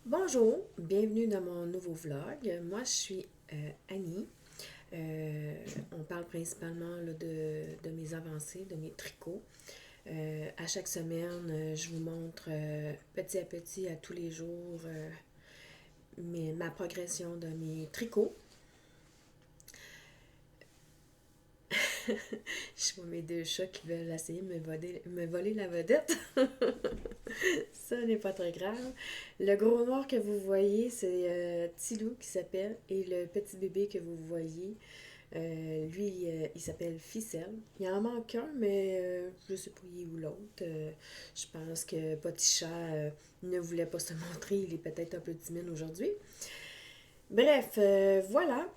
Bonjour, bienvenue dans mon nouveau vlog. Moi, je suis Annie. On parle principalement là, de mes avancées, de mes tricots. À chaque semaine, je vous montre petit à petit, à tous les jours, ma progression de mes tricots. Je vois mes deux chats qui veulent essayer de me voler la vedette. Ça n'est pas très grave. Le gros noir que vous voyez, c'est Tilou qui s'appelle. Et le petit bébé que vous voyez, lui, il s'appelle Ficelle. Il en manque un, mais je sais pas où l'autre. Je pense que Poticha ne voulait pas se montrer. Il est peut-être un peu timide aujourd'hui. Bref, voilà.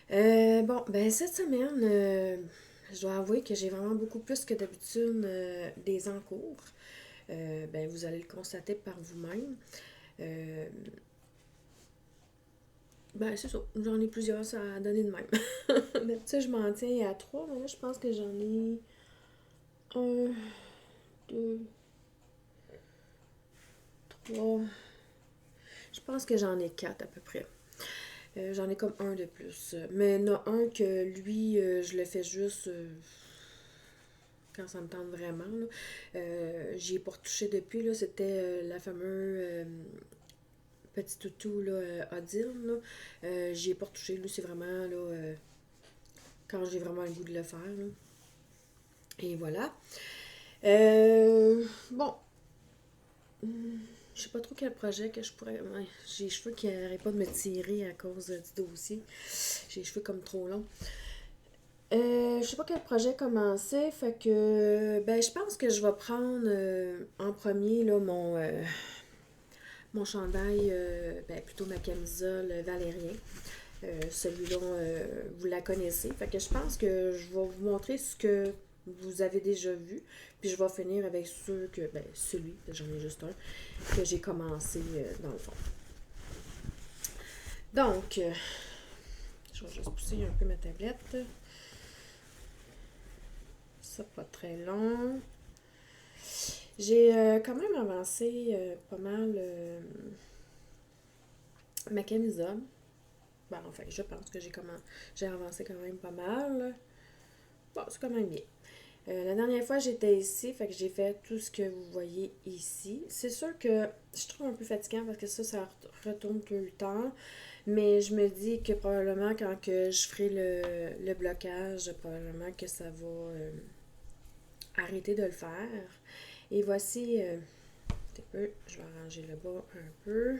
Euh, bon, ben cette semaine, je dois avouer que j'ai vraiment beaucoup plus que d'habitude des encours. Ben, vous allez le constater par vous-même. Euh, ben, c'est ça. J'en ai plusieurs à donner de même. D'habitude, je m'en tiens à trois, mais là, je pense que j'en ai un, deux, trois. Je pense que j'en ai quatre à peu près. J'en ai comme un de plus. Mais il y en a un que lui, je le fais juste quand ça me tente vraiment. Là. J'y ai pas retouché depuis. Là. C'était la fameuse petit toutou là, Odile. Là. J'y ai pas retouché. Lui, c'est vraiment là, quand j'ai vraiment le goût de le faire. Là. Et voilà. Bon, je sais pas trop quel projet que je pourrais. Ouais, j'ai les cheveux qui n'arrêtent pas de me tirer à cause du dossier. J'ai les cheveux comme trop longs. Je sais pas quel projet commencer, fait que ben je pense que je vais prendre en premier là mon chandail, ben plutôt ma camisole Valérien. Celui-là, vous la connaissez. Fait que je pense que je vais vous montrer ce que vous avez déjà vu. Puis je vais finir avec celui, j'en ai juste un, que j'ai commencé dans le fond. Donc, je vais juste pousser un peu ma tablette. Ça, pas très long. J'ai quand même avancé pas mal ma camisole. Ben, enfin, je pense que j'ai avancé quand même pas mal. Bon, c'est quand même bien. La dernière fois, j'étais ici, fait que j'ai fait tout ce que vous voyez ici. C'est sûr que je trouve un peu fatigant parce que ça retourne tout le temps. Mais je me dis que probablement quand que je ferai le blocage, probablement que ça va arrêter de le faire. Et voici, un peu, je vais arranger le bas un peu.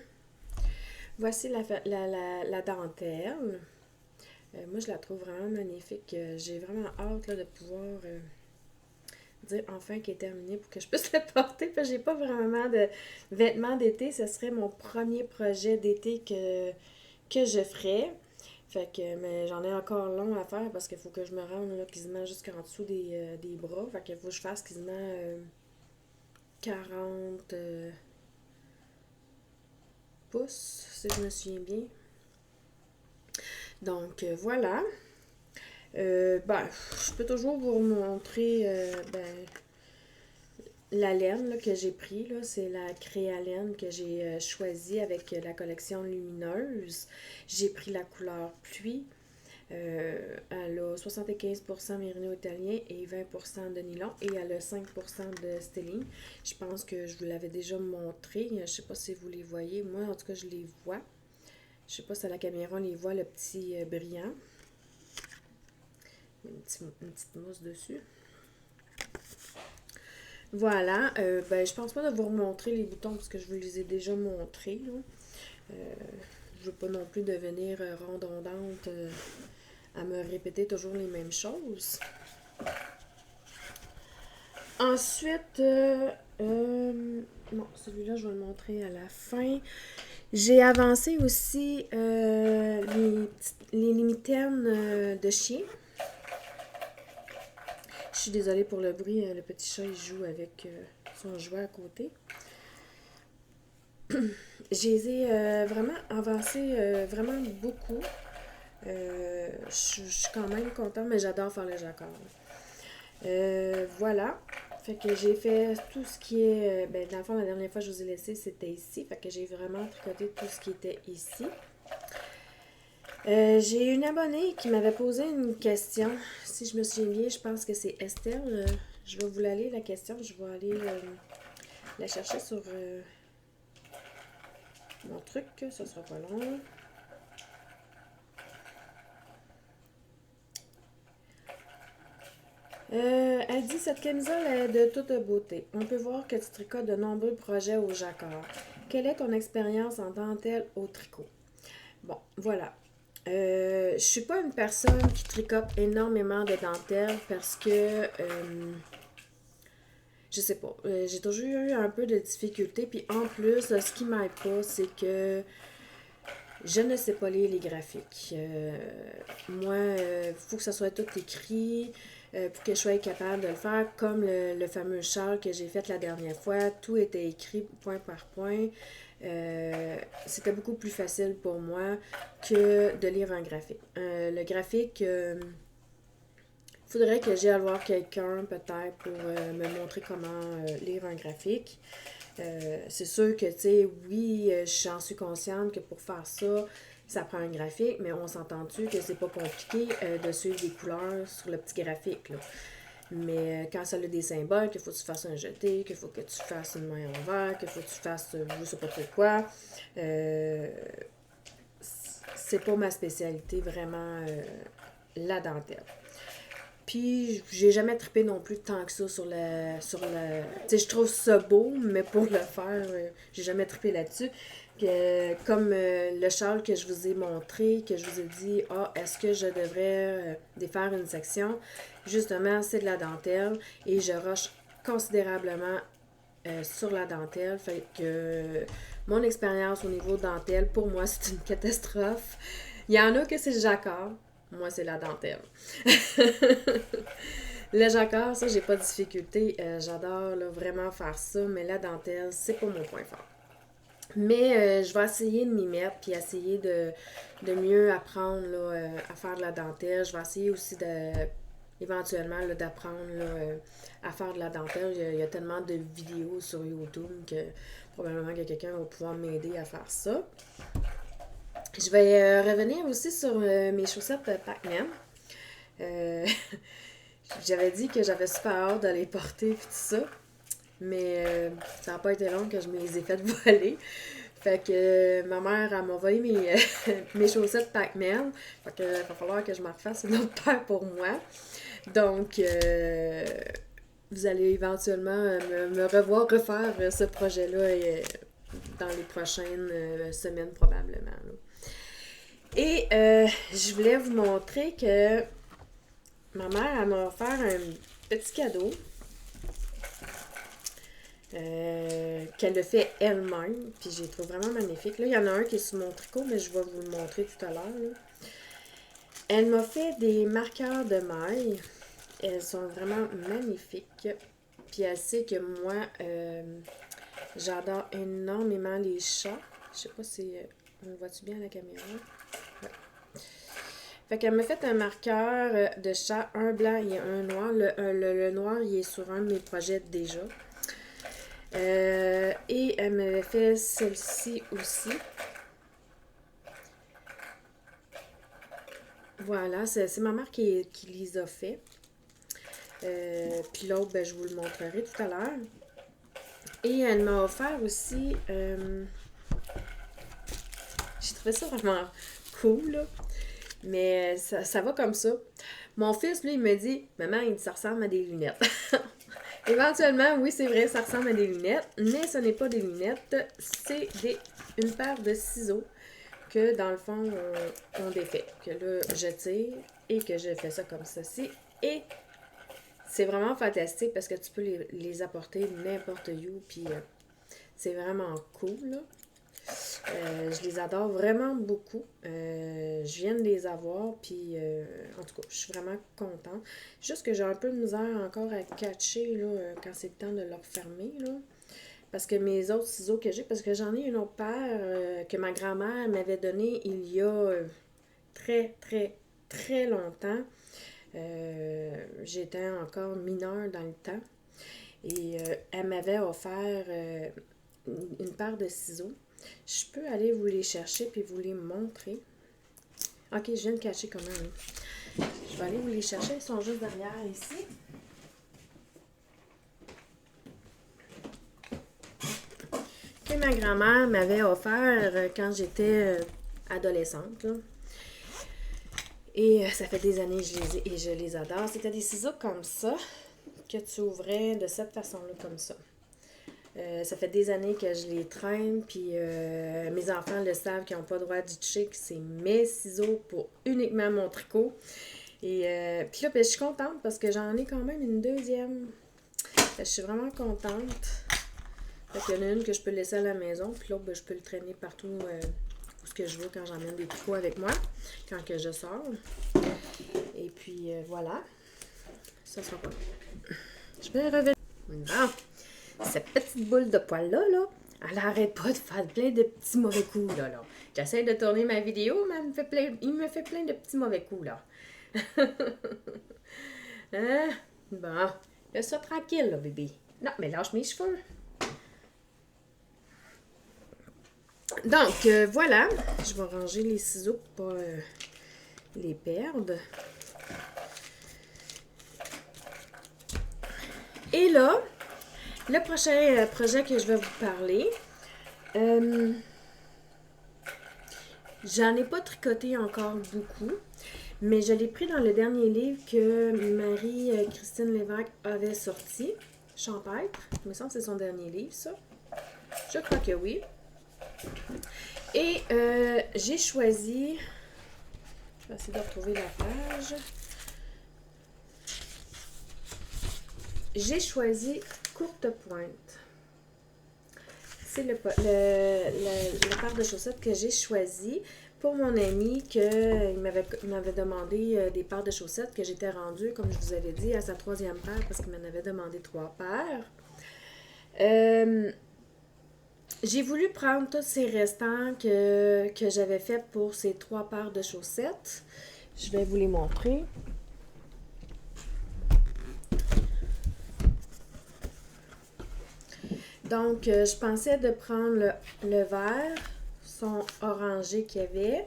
Voici la dentelle. Moi, je la trouve vraiment magnifique. J'ai vraiment hâte là, de pouvoir dire enfin qu'elle est terminée pour que je puisse la porter. Parce que j'ai pas vraiment de vêtements d'été. Ce serait mon premier projet d'été que je ferais. Fait que, mais j'en ai encore long à faire parce qu'il faut que je me rende là, quasiment jusqu'en dessous des bras. Fait qu'il faut que je fasse quasiment 40 pouces, si je me souviens bien. Donc voilà. Ben, je peux toujours vous montrer la laine là, que j'ai pris. Là, c'est la créalaine que j'ai choisie avec la collection lumineuse. J'ai pris la couleur pluie. Elle a 75% mérino italien et 20% de nylon et elle a 5% de stelline. Je pense que je vous l'avais déjà montré. Je ne sais pas si vous les voyez. Moi, en tout cas, je les vois. Je ne sais pas si à la caméra on les voit, le petit brillant. Une petite mousse dessus. Voilà. Ben, je pense pas de vous remontrer les boutons parce que je vous les ai déjà montrés. Là. Je veux pas non plus devenir redondante à me répéter toujours les mêmes choses. Ensuite, bon, celui-là, je vais le montrer à la fin. J'ai avancé aussi les mitaines de chien. Je suis désolée pour le bruit, le petit chat il joue avec son jouet à côté. Je les ai vraiment avancés vraiment beaucoup. Je suis quand même contente, mais j'adore faire le jacquard. Voilà. Fait que j'ai fait tout ce qui est... dans le fond, la dernière fois que je vous ai laissé, c'était ici. Fait que j'ai vraiment tricoté tout ce qui était ici. J'ai une abonnée qui m'avait posé une question. Si je me souviens bien, je pense que c'est Estelle. Je vais vous la lire, la question. Je vais aller la chercher sur mon truc. Ça sera pas long. Elle dit, cette camisole est de toute beauté. On peut voir que tu tricotes de nombreux projets au jacquard. Quelle est ton expérience en dentelle au tricot? Bon, voilà. Je suis pas une personne qui tricote énormément de dentelle parce que je sais pas. J'ai toujours eu un peu de difficulté. Puis en plus, ce qui m'aide pas, c'est que je ne sais pas lire les graphiques. Moi, faut que ça soit tout écrit pour que je sois capable de le faire. Comme le fameux châle que j'ai fait la dernière fois, tout était écrit point par point. C'était beaucoup plus facile pour moi que de lire un graphique. Le graphique, faudrait que j'aille voir quelqu'un peut-être pour me montrer comment lire un graphique. C'est sûr que, tu sais, oui, j'en suis consciente que pour faire ça, ça prend un graphique, mais on s'entend-tu que c'est pas compliqué de suivre des couleurs sur le petit graphique, là. Mais quand ça a des symboles, qu'il faut que tu fasses un jeté, qu'il faut que tu fasses une main en vert, qu'il faut que tu fasses je sais pas trop quoi, c'est pas ma spécialité vraiment la dentelle. Puis, j'ai jamais trippé non plus tant que ça sur la. Tu sais, je trouve ça beau, mais pour le faire, j'ai jamais trippé là-dessus. Comme le châle que je vous ai montré, que je vous ai dit, est-ce que je devrais défaire une section? Justement, c'est de la dentelle et je rush considérablement sur la dentelle. Fait que mon expérience au niveau dentelle, pour moi, c'est une catastrophe. Il y en a que c'est le jacquard. Moi, c'est la dentelle. Le jacquard, ça, j'ai pas de difficulté. J'adore là, vraiment faire ça, mais la dentelle, c'est pas mon point fort. Mais je vais essayer de m'y mettre puis essayer de mieux apprendre là, à faire de la dentelle. Je vais essayer aussi éventuellement là, d'apprendre là, à faire de la dentelle. Il y a tellement de vidéos sur YouTube que probablement que quelqu'un va pouvoir m'aider à faire ça. Je vais revenir aussi sur mes chaussettes Pac-Man. Euh, J'avais dit que j'avais super hâte de les porter et tout ça. Mais ça n'a pas été long que je me les ai fait voler. Fait que ma mère, elle m'a envoyé mes chaussettes Pac-Man. Fait que va falloir que je m'en refasse une autre paire pour moi. Donc, vous allez éventuellement me revoir refaire ce projet-là dans les prochaines semaines probablement. Là. Et je voulais vous montrer que ma mère, elle m'a offert un petit cadeau qu'elle a fait elle-même. Puis j'ai trouvé vraiment magnifique. Là, il y en a un qui est sur mon tricot, mais je vais vous le montrer tout à l'heure. Elle m'a fait des marqueurs de maille. Elles sont vraiment magnifiques. Puis elle sait que moi, j'adore énormément les chats. Je sais pas si on le voit-tu bien à la caméra. Ouais. Fait qu'elle m'a fait un marqueur de chat, un blanc et un noir. Le noir, il est sur un de mes projets déjà. Et elle m'avait fait celle-ci aussi. Voilà, c'est ma mère qui les a fait. Puis l'autre, ben, je vous le montrerai tout à l'heure. Et elle m'a offert aussi... j'ai trouvé ça vraiment cool, là. Mais ça va comme ça. Mon fils, lui, il me dit, maman, il dit, ça ressemble à des lunettes. Éventuellement, oui, c'est vrai, ça ressemble à des lunettes, mais ce n'est pas des lunettes, c'est une paire de ciseaux que, dans le fond, on défait. Que là, je tire et que je fais ça comme ceci. Et c'est vraiment fantastique parce que tu peux les apporter n'importe où, puis c'est vraiment cool, là. Je les adore vraiment beaucoup. Je viens de les avoir, puis en tout cas, je suis vraiment contente. Juste que j'ai un peu de misère encore à catcher là, quand c'est le temps de leur fermer. Là. Parce que mes autres ciseaux que j'ai, parce que j'en ai une autre paire que ma grand-mère m'avait donné il y a très, très, très longtemps. J'étais encore mineure dans le temps. Et elle m'avait offert une paire de ciseaux. Je peux aller vous les chercher puis vous les montrer. Ok, je viens de cacher quand même. Je vais aller vous les chercher. Ils sont juste derrière ici. Que ma grand-mère m'avait offert quand j'étais adolescente. Là. Et ça fait des années que je les adore. C'était des ciseaux comme ça que tu ouvrais de cette façon-là, comme ça. Ça fait des années que je les traîne, puis mes enfants le savent qu'ils n'ont pas le droit d'y toucher, que c'est mes ciseaux pour uniquement mon tricot. Et puis là, ben, je suis contente parce que j'en ai quand même une deuxième. Je suis vraiment contente. Fait qu'il y en a une que je peux laisser à la maison, puis l'autre, ben, je peux le traîner partout où ce que je veux quand j'emmène des tricots avec moi, quand que je sors. Et puis voilà. Ça sera pas. Je vais revenir. Non. Cette petite boule de poil-là, elle n'arrête pas de faire plein de petits mauvais coups, là. J'essaie de tourner ma vidéo, mais il me fait plein de petits mauvais coups, là. Hein? Bon, laisse ça tranquille, là, bébé. Non, mais lâche mes cheveux. Donc, voilà. Je vais ranger les ciseaux pour pas les perdre. Et là, le prochain projet que je vais vous parler, j'en ai pas tricoté encore beaucoup, mais je l'ai pris dans le dernier livre que Marie-Christine Lévesque avait sorti, Champêtre. Il me semble que c'est son dernier livre, ça. Je crois que oui. Et j'ai choisi, je vais essayer de retrouver la page. J'ai choisi Courte Pointe. C'est la paire de chaussettes que j'ai choisi pour mon ami il m'avait demandé des paires de chaussettes que j'étais rendue, comme je vous avais dit, à sa 3e paire parce qu'il m'en avait demandé 3 paires. J'ai voulu prendre tous ces restants que j'avais fait pour ces 3 paires de chaussettes. Je vais vous les montrer. Donc, je pensais de prendre le vert, son orangé qu'il y avait,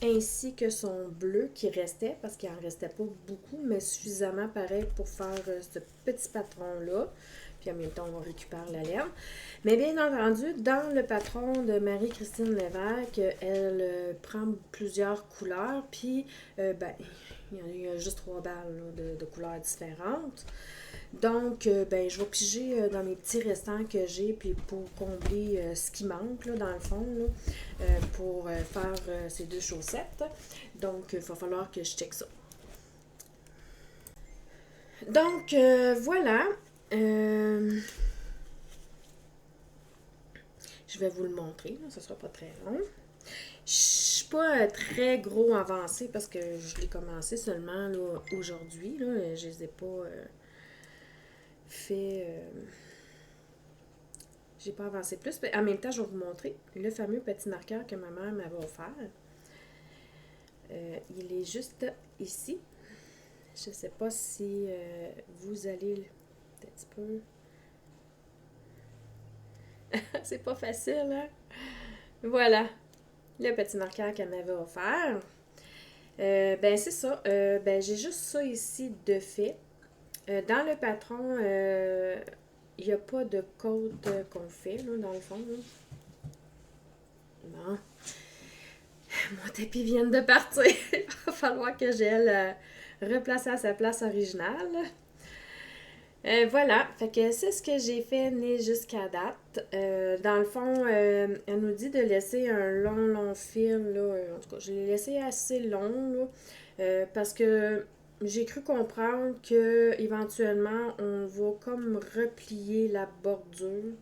ainsi que son bleu qui restait, parce qu'il n'en restait pas beaucoup, mais suffisamment pareil pour faire ce petit patron-là. Puis en même temps, on récupère la laine. Mais bien entendu, dans le patron de Marie-Christine Lévesque, elle prend plusieurs couleurs, puis ben, il y a juste 3 balles là, de couleurs différentes. Donc, ben, je vais piger dans mes petits restants que j'ai, puis pour combler ce qui manque, là, dans le fond, là, pour faire ces 2 chaussettes. Donc, il va falloir que je check ça. Donc, voilà. Je vais vous le montrer, là, ça sera pas très long. Je suis pas très gros avancée parce que je l'ai commencé seulement là, aujourd'hui. Là, je les ai pas fait... j'ai pas avancé plus. Mais en même temps, je vais vous montrer le fameux petit marqueur que ma mère m'avait offert. Il est juste ici. Je sais pas si vous allez... Un petit peu... C'est pas facile, hein? Voilà. Le petit marqueur qu'elle m'avait offert. Ben, c'est ça. Ben, j'ai juste ça ici de fait. Dans le patron, il n'y a pas de côte qu'on fait, là, dans le fond. Là. Bon. Mon tapis vient de partir. Il va falloir que j'aille le replacer à sa place originale. Voilà, fait que c'est ce que j'ai fait né jusqu'à date. Dans le fond, elle nous dit de laisser un long fil, là. En tout cas, je l'ai laissé assez long, là, parce que j'ai cru comprendre que éventuellement on va comme replier la bordure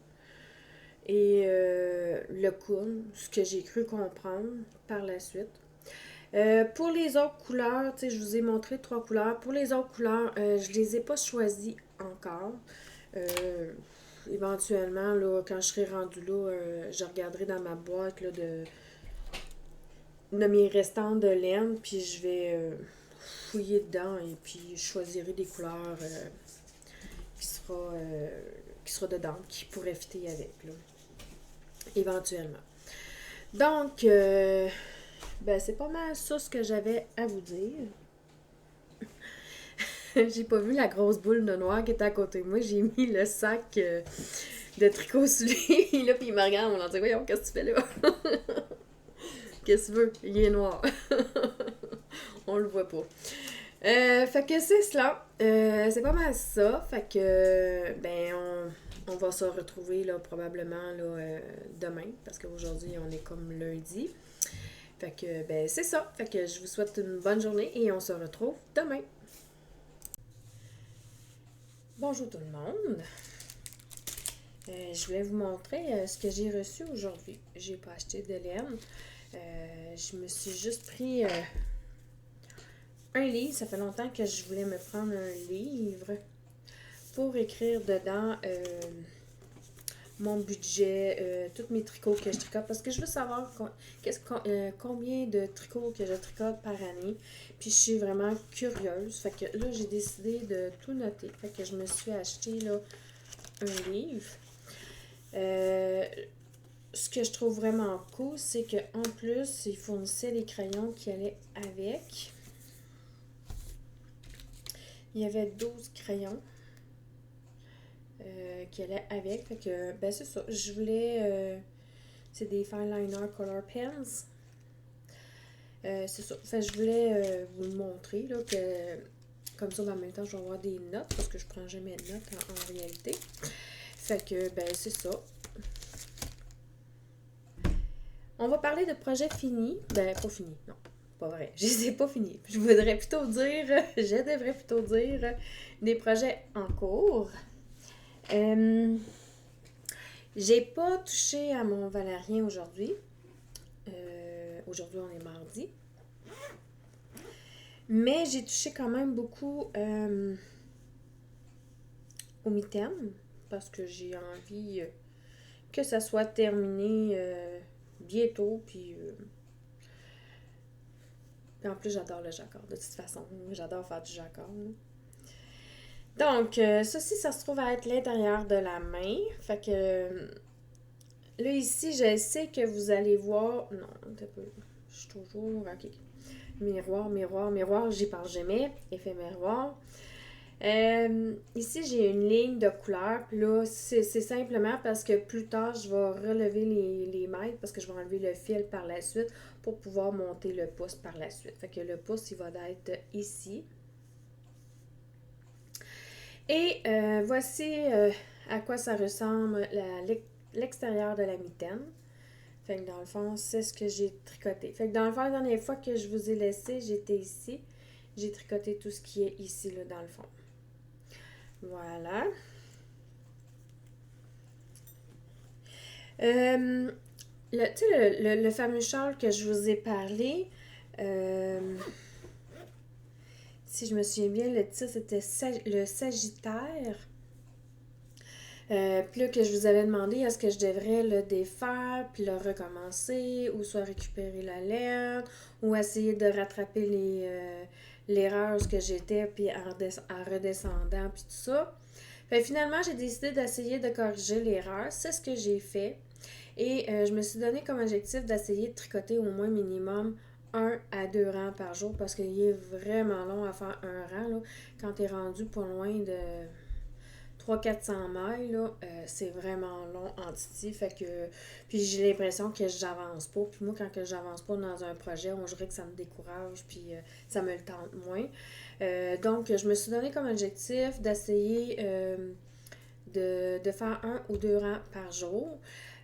et le coude, ce que j'ai cru comprendre par la suite. Pour les autres couleurs, je vous ai montré 3 couleurs. Pour les autres couleurs, je les ai pas choisies encore. Éventuellement, là, quand je serai rendue là, je regarderai dans ma boîte là, de mes restants de laine, puis je vais fouiller dedans et puis je choisirai des couleurs qui qui sera dedans, qui pourrait fitter avec, là, éventuellement. Donc, ben, c'est pas mal ça ce que j'avais à vous dire. J'ai pas vu la grosse boule de noir qui était à côté de moi. J'ai mis le sac de tricot sous lui, là, puis il me regarde, on en dit, voyons, qu'est-ce que tu fais là? Qu'est-ce que tu veux? Il est noir. On le voit pas. Fait que c'est cela. C'est pas mal ça. Fait que, ben, on va se retrouver, là, probablement, là, demain, parce qu'aujourd'hui, on est comme lundi. Fait que, ben, c'est ça. Fait que je vous souhaite une bonne journée et on se retrouve demain. Bonjour tout le monde. Je voulais vous montrer ce que j'ai reçu aujourd'hui. J'ai pas acheté de laine. Je me suis juste pris un livre. Ça fait longtemps que je voulais me prendre un livre pour écrire dedans mon budget, tous mes tricots que je tricote. Parce que je veux savoir combien de tricots que je tricote par année. Puis je suis vraiment curieuse. Fait que là, j'ai décidé de tout noter. Fait que je me suis acheté là un livre. Ce que je trouve vraiment cool, c'est qu'en plus, ils fournissaient les crayons qui allaient avec. Il y avait 12 crayons qui allaient avec. Fait que, ben c'est ça. Je voulais... c'est des Fineliner Color Pens. C'est ça. Fait que je voulais vous le montrer, là, que... Comme ça, en même temps, je vais avoir des notes, parce que je prends jamais de notes en réalité. Fait que, ben c'est ça. On va parler de projets finis. Ben, pas finis, non. Pas vrai. Je les ai pas finis. Je devrais plutôt dire des projets en cours. J'ai pas touché à mon valérien aujourd'hui. Aujourd'hui, on est mardi. Mais j'ai touché quand même beaucoup au mitaine parce que j'ai envie que ça soit terminé bientôt. Puis en plus, j'adore le jacquard. De toute façon, j'adore faire du jacquard. Donc, ceci, ça se trouve à être l'intérieur de la main. Fait que là, ici, je sais que vous allez voir... Non, un peu. Je suis toujours... OK. Miroir. J'y parle jamais. Effet miroir. Ici, j'ai une ligne de couleur. Puis là, c'est simplement parce que plus tard, je vais relever les mètres parce que je vais enlever le fil par la suite pour pouvoir monter le pouce par la suite. Fait que le pouce, il va être ici. Et voici à quoi ça ressemble l'extérieur de la mitaine. Fait que dans le fond, c'est ce que j'ai tricoté. Fait que dans le fond, la dernière fois que je vous ai laissé, j'étais ici. J'ai tricoté tout ce qui est ici, là, dans le fond. Voilà. Le fameux châle que je vous ai parlé, si je me souviens bien, le titre c'était le Sagittaire. Puis là, que je vous avais demandé, est-ce que je devrais le défaire, puis le recommencer, ou soit récupérer la laine, ou essayer de rattraper l'erreur où j'étais, puis en redescendant, puis tout ça. Fait finalement, j'ai décidé d'essayer de corriger l'erreur. C'est ce que j'ai fait. Et je me suis donné comme objectif d'essayer de tricoter au moins minimum 1 à 2 rangs par jour, parce qu'il est vraiment long à faire un rang, là, quand tu es rendu pas loin de 300-400 mailles, là, c'est vraiment long en titi, fait que, puis j'ai l'impression que j'avance pas, puis moi, quand que j'avance pas dans un projet, on dirait que ça me décourage, puis ça me le tente moins. Donc, je me suis donné comme objectif d'essayer de faire 1 ou 2 rangs par jour.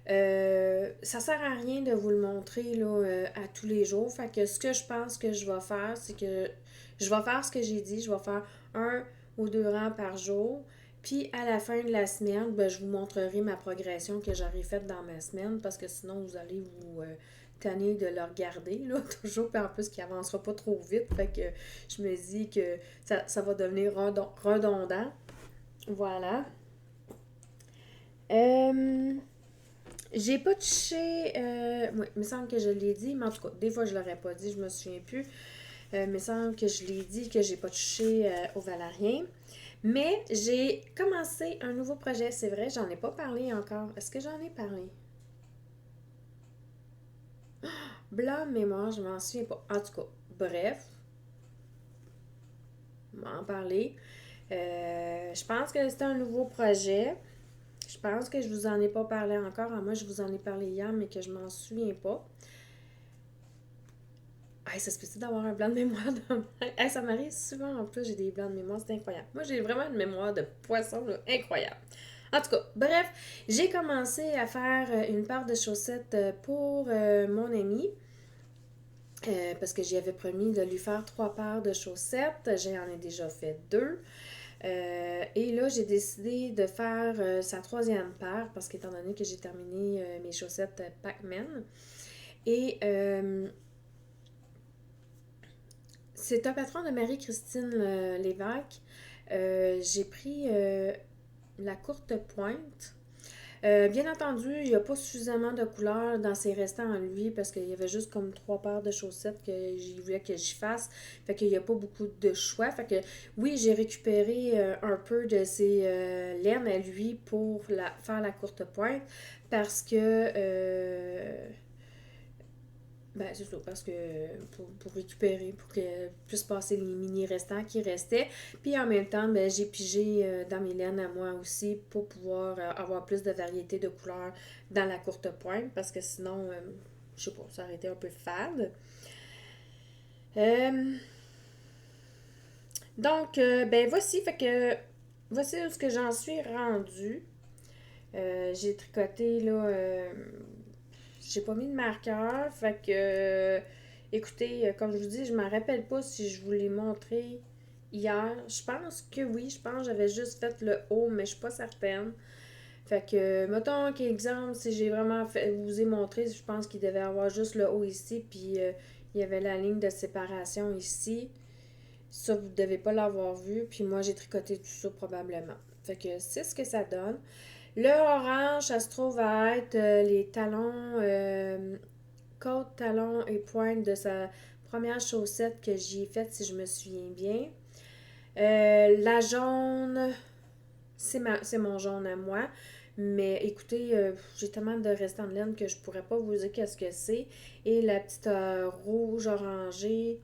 Ça sert à rien de vous le montrer là, à tous les jours, fait que ce que je pense que je vais faire, c'est que je vais faire ce que j'ai dit, je vais faire 1 ou 2 rangs par jour. Puis, à la fin de la semaine, ben, je vous montrerai ma progression que j'aurai faite dans ma semaine parce que sinon, vous allez vous tanner de le regarder, là, toujours. Puis en plus, qu'il avancera pas trop vite. Fait que je me dis que ça va devenir redondant. Voilà. J'ai pas touché... oui, il me semble que je l'ai dit, mais en tout cas, des fois, je l'aurais pas dit, je me souviens plus. Il me semble que je l'ai dit que j'ai pas touché au valérien. Mais j'ai commencé un nouveau projet, c'est vrai, j'en ai pas parlé encore. Est-ce que j'en ai parlé? Blanc de mémoire, je m'en souviens pas. En tout cas, bref, on va en parler. Je pense que c'est un nouveau projet. Je pense que je vous en ai pas parlé encore. Moi, je vous en ai parlé hier, mais que je m'en souviens pas. Hey, ça se peut-tu d'avoir un blanc de mémoire de même? Hey, ça m'arrive souvent en plus, j'ai des blancs de mémoire, c'est incroyable. Moi, j'ai vraiment une mémoire de poisson, là, incroyable. En tout cas, bref, j'ai commencé à faire une paire de chaussettes pour mon ami. Parce que j'y avais promis de lui faire 3 paires de chaussettes. J'en ai déjà fait 2. Et là, j'ai décidé de faire sa 3e paire parce qu'étant donné que j'ai terminé mes chaussettes Pac-Man. Et c'est un patron de Marie-Christine Lévesque. J'ai pris la courte pointe. Bien entendu, il n'y a pas suffisamment de couleurs dans ses restants en lui parce qu'il y avait juste comme 3 paires de chaussettes que j'ai voulu que j'y fasse. Fait qu'il n'y a pas beaucoup de choix. Fait que oui, j'ai récupéré un peu de ses laines à lui pour faire la courte pointe parce que ben, c'est ça, parce que pour récupérer, pour qu'elle puisse passer les mini restants qui restaient. Puis en même temps, ben, j'ai pigé dans mes laines à moi aussi pour pouvoir avoir plus de variété de couleurs dans la courte pointe, parce que sinon, je sais pas, ça aurait été un peu fade. Euh, ben voici, fait que voici où ce que j'en suis rendue. J'ai tricoté là. J'ai pas mis de marqueur. Fait que. Écoutez, comme je vous dis, je m'en rappelle pas si je vous l'ai montré hier. Je pense que oui. Je pense que j'avais juste fait le haut, mais je suis pas certaine. Fait que, mettons qu'exemple, si j'ai vraiment vous ai montré, je pense qu'il devait avoir juste le haut ici, puis il y avait la ligne de séparation ici. Ça, vous devez pas l'avoir vu, puis moi, j'ai tricoté tout ça probablement. Fait que c'est ce que ça donne. Le orange, ça se trouve à être les talons, côte, talons et pointe de sa première chaussette que j'y ai faite, si je me souviens bien. La jaune, c'est mon jaune à moi. Mais écoutez, j'ai tellement de restants de laine que je pourrais pas vous dire qu'est-ce que c'est. Et la petite rouge orangée,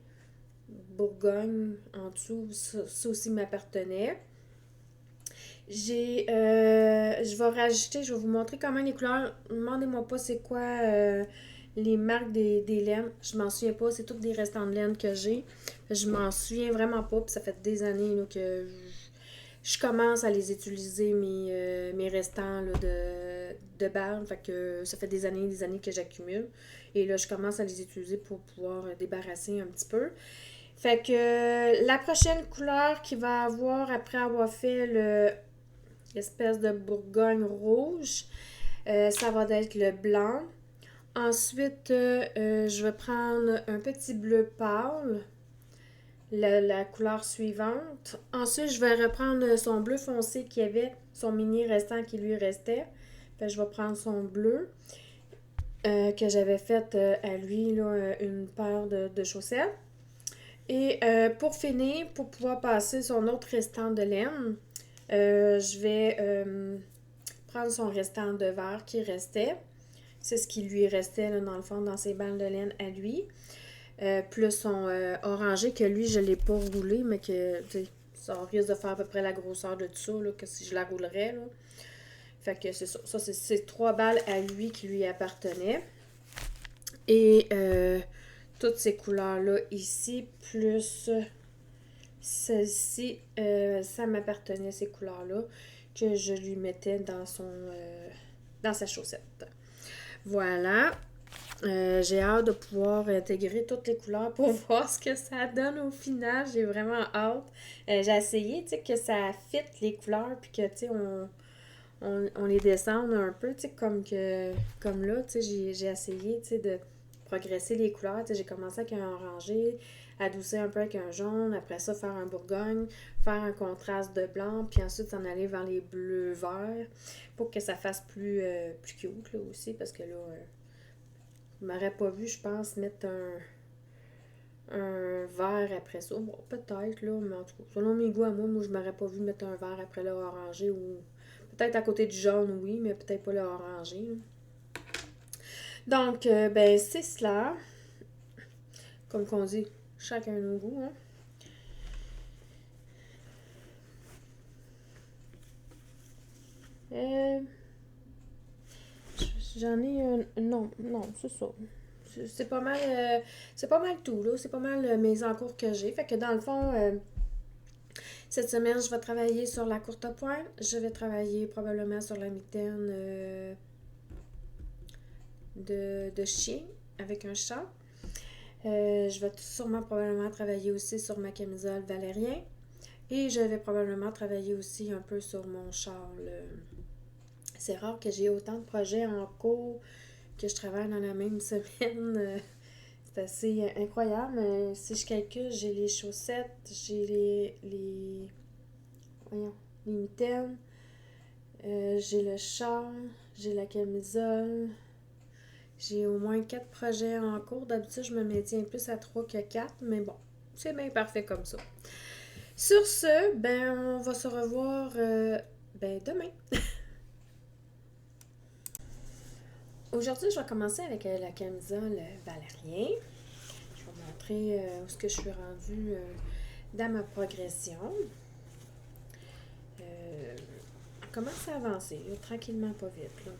Bourgogne en dessous, ça aussi m'appartenait. Je vais rajouter, je vais vous montrer comment les couleurs. Demandez-moi pas c'est quoi les marques des laines. Je m'en souviens pas, c'est toutes des restants de laine que j'ai. Je m'en souviens vraiment pas, puis ça fait des années là, que je commence à les utiliser, mes restants là, de balles. Fait que ça fait des années que j'accumule. Et là, je commence à les utiliser pour pouvoir débarrasser un petit peu. Fait que la prochaine couleur qu'il va avoir après avoir fait l'espèce de Bourgogne rouge, ça va être le blanc. Ensuite, je vais prendre un petit bleu pâle, la couleur suivante. Ensuite, je vais reprendre son bleu foncé qui avait, son mini restant qui lui restait. Fait que je vais prendre son bleu que j'avais fait à lui, là, une paire de chaussettes. Et pour finir, pour pouvoir passer son autre restant de laine, je vais prendre son restant de verre qui restait. C'est ce qui lui restait là, dans le fond, dans ses balles de laine à lui. Plus son orangé que lui, je ne l'ai pas roulé, mais que ça risque de faire à peu près la grosseur de tout ça, là, que si je la roulerais. Là. Fait que c'est ça. Ça, c'est ces 3 balles à lui qui lui appartenaient. Et toutes ces couleurs-là ici, plus celle-ci, ça m'appartenait, ces couleurs-là, que je lui mettais dans sa chaussette. Voilà. J'ai hâte de pouvoir intégrer toutes les couleurs pour voir ce que ça donne au final. J'ai vraiment hâte. J'ai essayé, tu sais, que ça fit les couleurs, puis que, tu sais, on les descende un peu, tu sais, comme là, tu sais, j'ai essayé, tu sais, de progresser les couleurs. Tu sais, j'ai commencé avec un orangé, adoucir un peu avec un jaune, après ça, faire un bourgogne, faire un contraste de blanc, puis ensuite s'en aller vers les bleus verts pour que ça fasse plus cute, là, aussi, parce que là, je m'aurais pas vu, je pense, mettre un verre après ça. Bon, peut-être, là, mais en tout cas, selon mes goûts à moi, je m'aurais pas vu mettre un verre après le orangé ou peut-être à côté du jaune, oui, mais peut-être pas le orangé. Là. Donc, ben, c'est cela. Comme qu'on dit, chacun nos goûts, hein. Euh, J'en ai un. Non, non, c'est ça. C'est pas mal tout, là. C'est pas mal mes encours que j'ai. Fait que dans le fond, cette semaine, je vais travailler sur la courte pointe. Je vais travailler probablement sur la mitaine de chien avec un chat. Je vais sûrement probablement travailler aussi sur ma camisole Valérien. Et je vais probablement travailler aussi un peu sur mon châle. C'est rare que j'ai autant de projets en cours que je travaille dans la même semaine. C'est assez incroyable. Si je calcule, j'ai les chaussettes, j'ai voyons, les mitaines, j'ai le châle, j'ai la camisole. J'ai au moins 4 projets en cours. D'habitude, je me maintiens plus à 3 que 4, mais bon, c'est bien parfait comme ça. Sur ce, ben, on va se revoir ben, demain. Aujourd'hui, je vais commencer avec la camisole Valérien. Je vais vous montrer où est-ce que je suis rendue dans ma progression. On commence à avancer, là, tranquillement, pas vite. Là.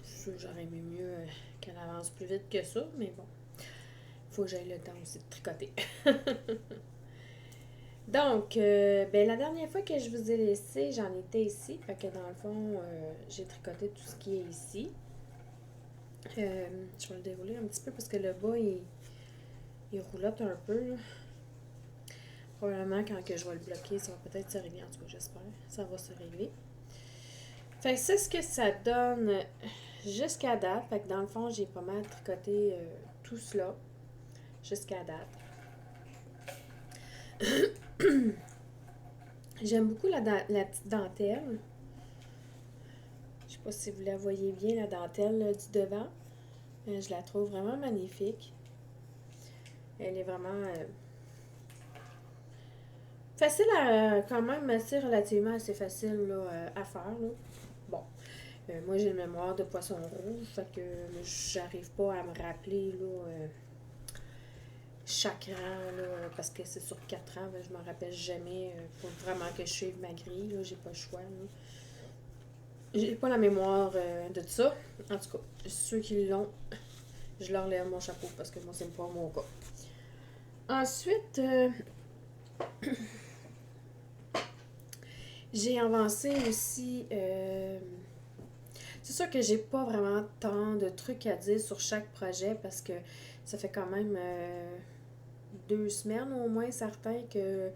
Je suis sûre que j'aurais aimé mieux qu'elle avance plus vite que ça, mais bon, il faut que j'aille le temps aussi de tricoter. Donc, ben, la dernière fois que je vous ai laissé, j'en étais ici. Fait que dans le fond, j'ai tricoté tout ce qui est ici. Je vais le dérouler un petit peu parce que le bas, il roulotte un peu. Là. Probablement, quand que je vais le bloquer, ça va peut-être se régler. En tout cas, j'espère. Ça va se régler. Fait que c'est ce que ça donne jusqu'à date. Fait que dans le fond, j'ai pas mal tricoté tout cela jusqu'à date. J'aime beaucoup la petite dentelle. Je sais pas si vous la voyez bien, la dentelle du devant. Je la trouve vraiment magnifique. Elle est vraiment facile à quand même, assez relativement assez facile là, à faire. Là. Bon, moi j'ai une mémoire de poisson rouge, fait que j'arrive pas à me rappeler là, chaque rang, là, parce que c'est sur 4 ans, ben, je m'en rappelle jamais. Faut vraiment que je suive ma grille, là, j'ai pas le choix. Là. J'ai pas la mémoire de ça. En tout cas, ceux qui l'ont, je leur lève mon chapeau parce que moi, c'est pas mon cas. Ensuite, j'ai avancé aussi. C'est sûr que j'ai pas vraiment tant de trucs à dire sur chaque projet parce que ça fait quand même 2 semaines au moins certains que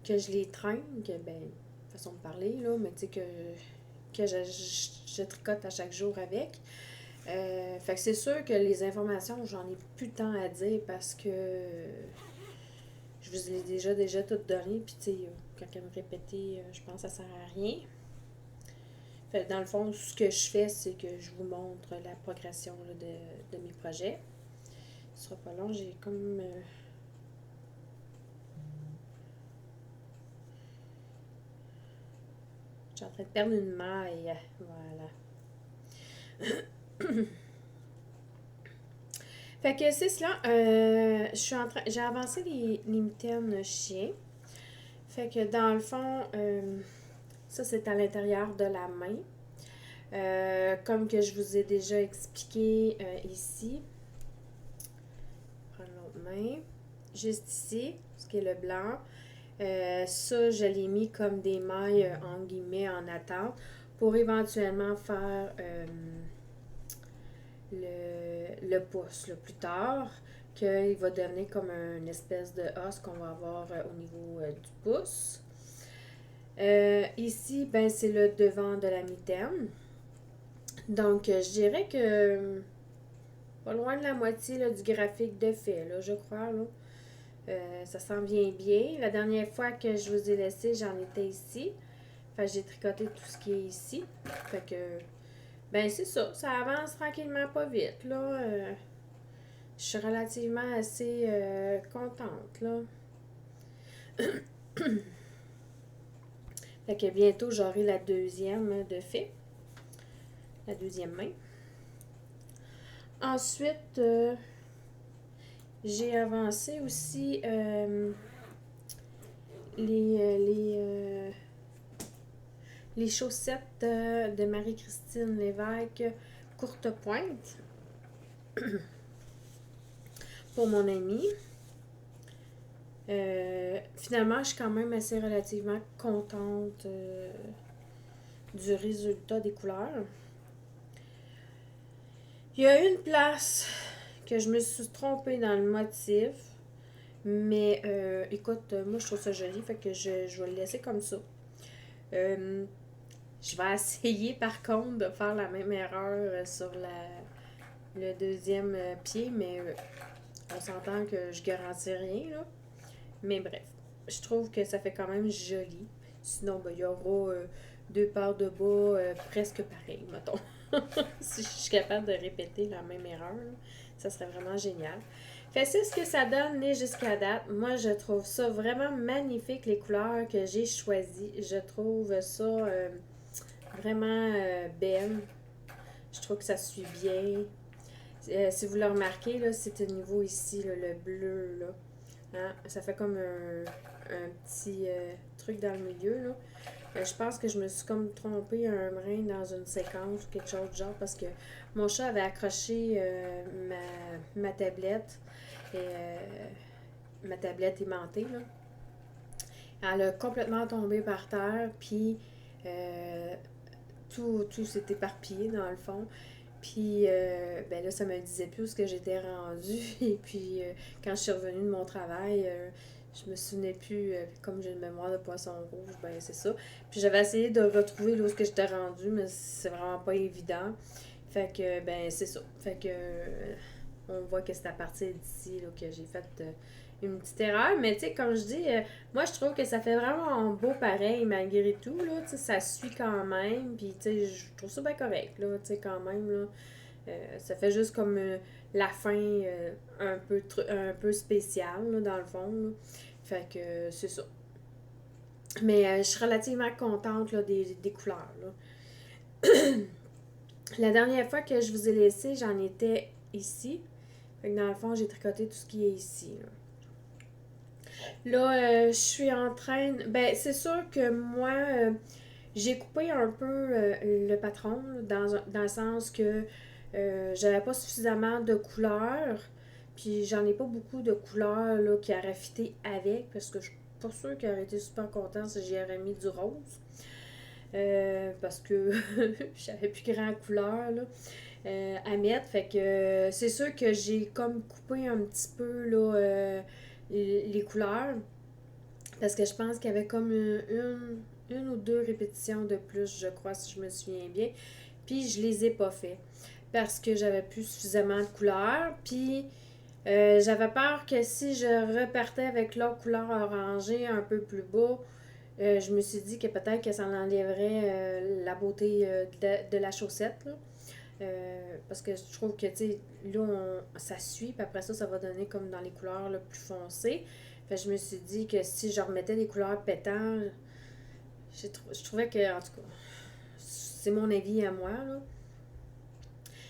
je les traîne, que ben, façon de parler, là, mais tu sais que je tricote à chaque jour avec. Fait que c'est sûr que les informations, j'en ai plus de temps à dire parce que je vous ai déjà toutes données, puis tu sais, quand elle me répéter, je pense que ça sert à rien. Fait que dans le fond, ce que je fais, c'est que je vous montre la progression là, de mes projets. Ce sera pas long, j'ai comme... je suis en train de perdre une maille. Voilà. Fait que c'est cela. J'ai avancé les mitaines chiens. Fait que dans le fond, ça c'est à l'intérieur de la main. Comme que je vous ai déjà expliqué ici. Prendre l'autre main. Juste ici, ce qui est le blanc. Ça, je l'ai mis comme des mailles en guillemets en attente pour éventuellement faire le pouce là, plus tard, qu'il va devenir comme une espèce de os qu'on va avoir au niveau du pouce. Ici, ben, c'est le devant de la mitaine. Donc, je dirais que pas loin de la moitié là, du graphique de fait, là, je crois. Là. Ça s'en vient bien. La dernière fois que je vous ai laissé, j'en étais ici. Fait que j'ai tricoté tout ce qui est ici. Fait que, ben c'est ça. Ça avance tranquillement pas vite, là. je suis relativement assez contente, là. Fait que bientôt, j'aurai la deuxième de fait. La deuxième main. Ensuite, j'ai avancé aussi les chaussettes de Marie-Christine Lévesque courte pointe pour mon amie. Finalement, je suis quand même assez relativement contente du résultat des couleurs. Il y a une place que je me suis trompée dans le motif, mais écoute, moi je trouve ça joli, fait que je vais le laisser comme ça. Je vais essayer par contre de faire la même erreur sur le deuxième pied, mais on s'entend que je garantis rien, là. Mais bref, je trouve que ça fait quand même joli. Sinon, ben, il y aura deux paires de bas presque pareilles, mettons. Si je suis capable de répéter la même erreur, là, ça serait vraiment génial. Fait c'est ce que ça donne jusqu'à date. Moi, je trouve ça vraiment magnifique, les couleurs que j'ai choisies. Je trouve ça vraiment belle. Je trouve que ça suit bien. Si vous le remarquez, là, c'est au niveau ici, là, le bleu, là. Hein? Ça fait comme un petit truc dans le milieu, là. Je pense que je me suis comme trompée un brin dans une séquence ou quelque chose de genre parce que mon chat avait accroché ma tablette et ma tablette aimantée, là. Elle a complètement tombé par terre, puis tout s'est éparpillé dans le fond. Puis, ben là, ça me disait plus où ce que j'étais rendue. Et puis, quand je suis revenue de mon travail, je me souvenais plus, comme j'ai une mémoire de poisson rouge, ben c'est ça. Puis, j'avais essayé de retrouver là où ce que j'étais rendue, mais c'est vraiment pas évident. Fait que, ben c'est ça. Fait que, on voit que c'est à partir d'ici là, que j'ai fait une petite erreur. Mais, tu sais, comme je dis, moi, je trouve que ça fait vraiment beau pareil, malgré tout, là. Tu sais, ça suit quand même. Puis, tu sais, je trouve ça bien correct, là, tu sais, quand même, là. Ça fait juste comme la fin un peu spéciale, là, dans le fond, là. Fait que c'est ça. Mais je suis relativement contente là, des couleurs. Là. La dernière fois que je vous ai laissé, j'en étais ici. Fait que dans le fond, j'ai tricoté tout ce qui est ici. Là, je suis en train... Ben, c'est sûr que moi, j'ai coupé un peu le patron, dans le sens que j'avais pas suffisamment de couleurs. Puis j'en ai pas beaucoup de couleurs là, qui auraient fité avec, parce que je suis pas sûre qu'elle aurait été super contente si j'y aurais mis du rose. Parce que j'avais plus grand couleur là, à mettre. Fait que c'est sûr que j'ai comme coupé un petit peu là, les couleurs. Parce que je pense qu'il y avait comme une ou deux répétitions de plus, je crois, si je me souviens bien. Puis je les ai pas fait. Parce que j'avais plus suffisamment de couleurs. Puis j'avais peur que si je repartais avec l'autre couleur orangée un peu plus bas, je me suis dit que peut-être que ça enlèverait la beauté de la chaussette. Là. Parce que je trouve que, tu sais, là, ça suit, puis après ça, ça va donner comme dans les couleurs là, plus foncées. Fait que je me suis dit que si je remettais des couleurs pétantes, je trouvais que, en tout cas, c'est mon avis à moi, là.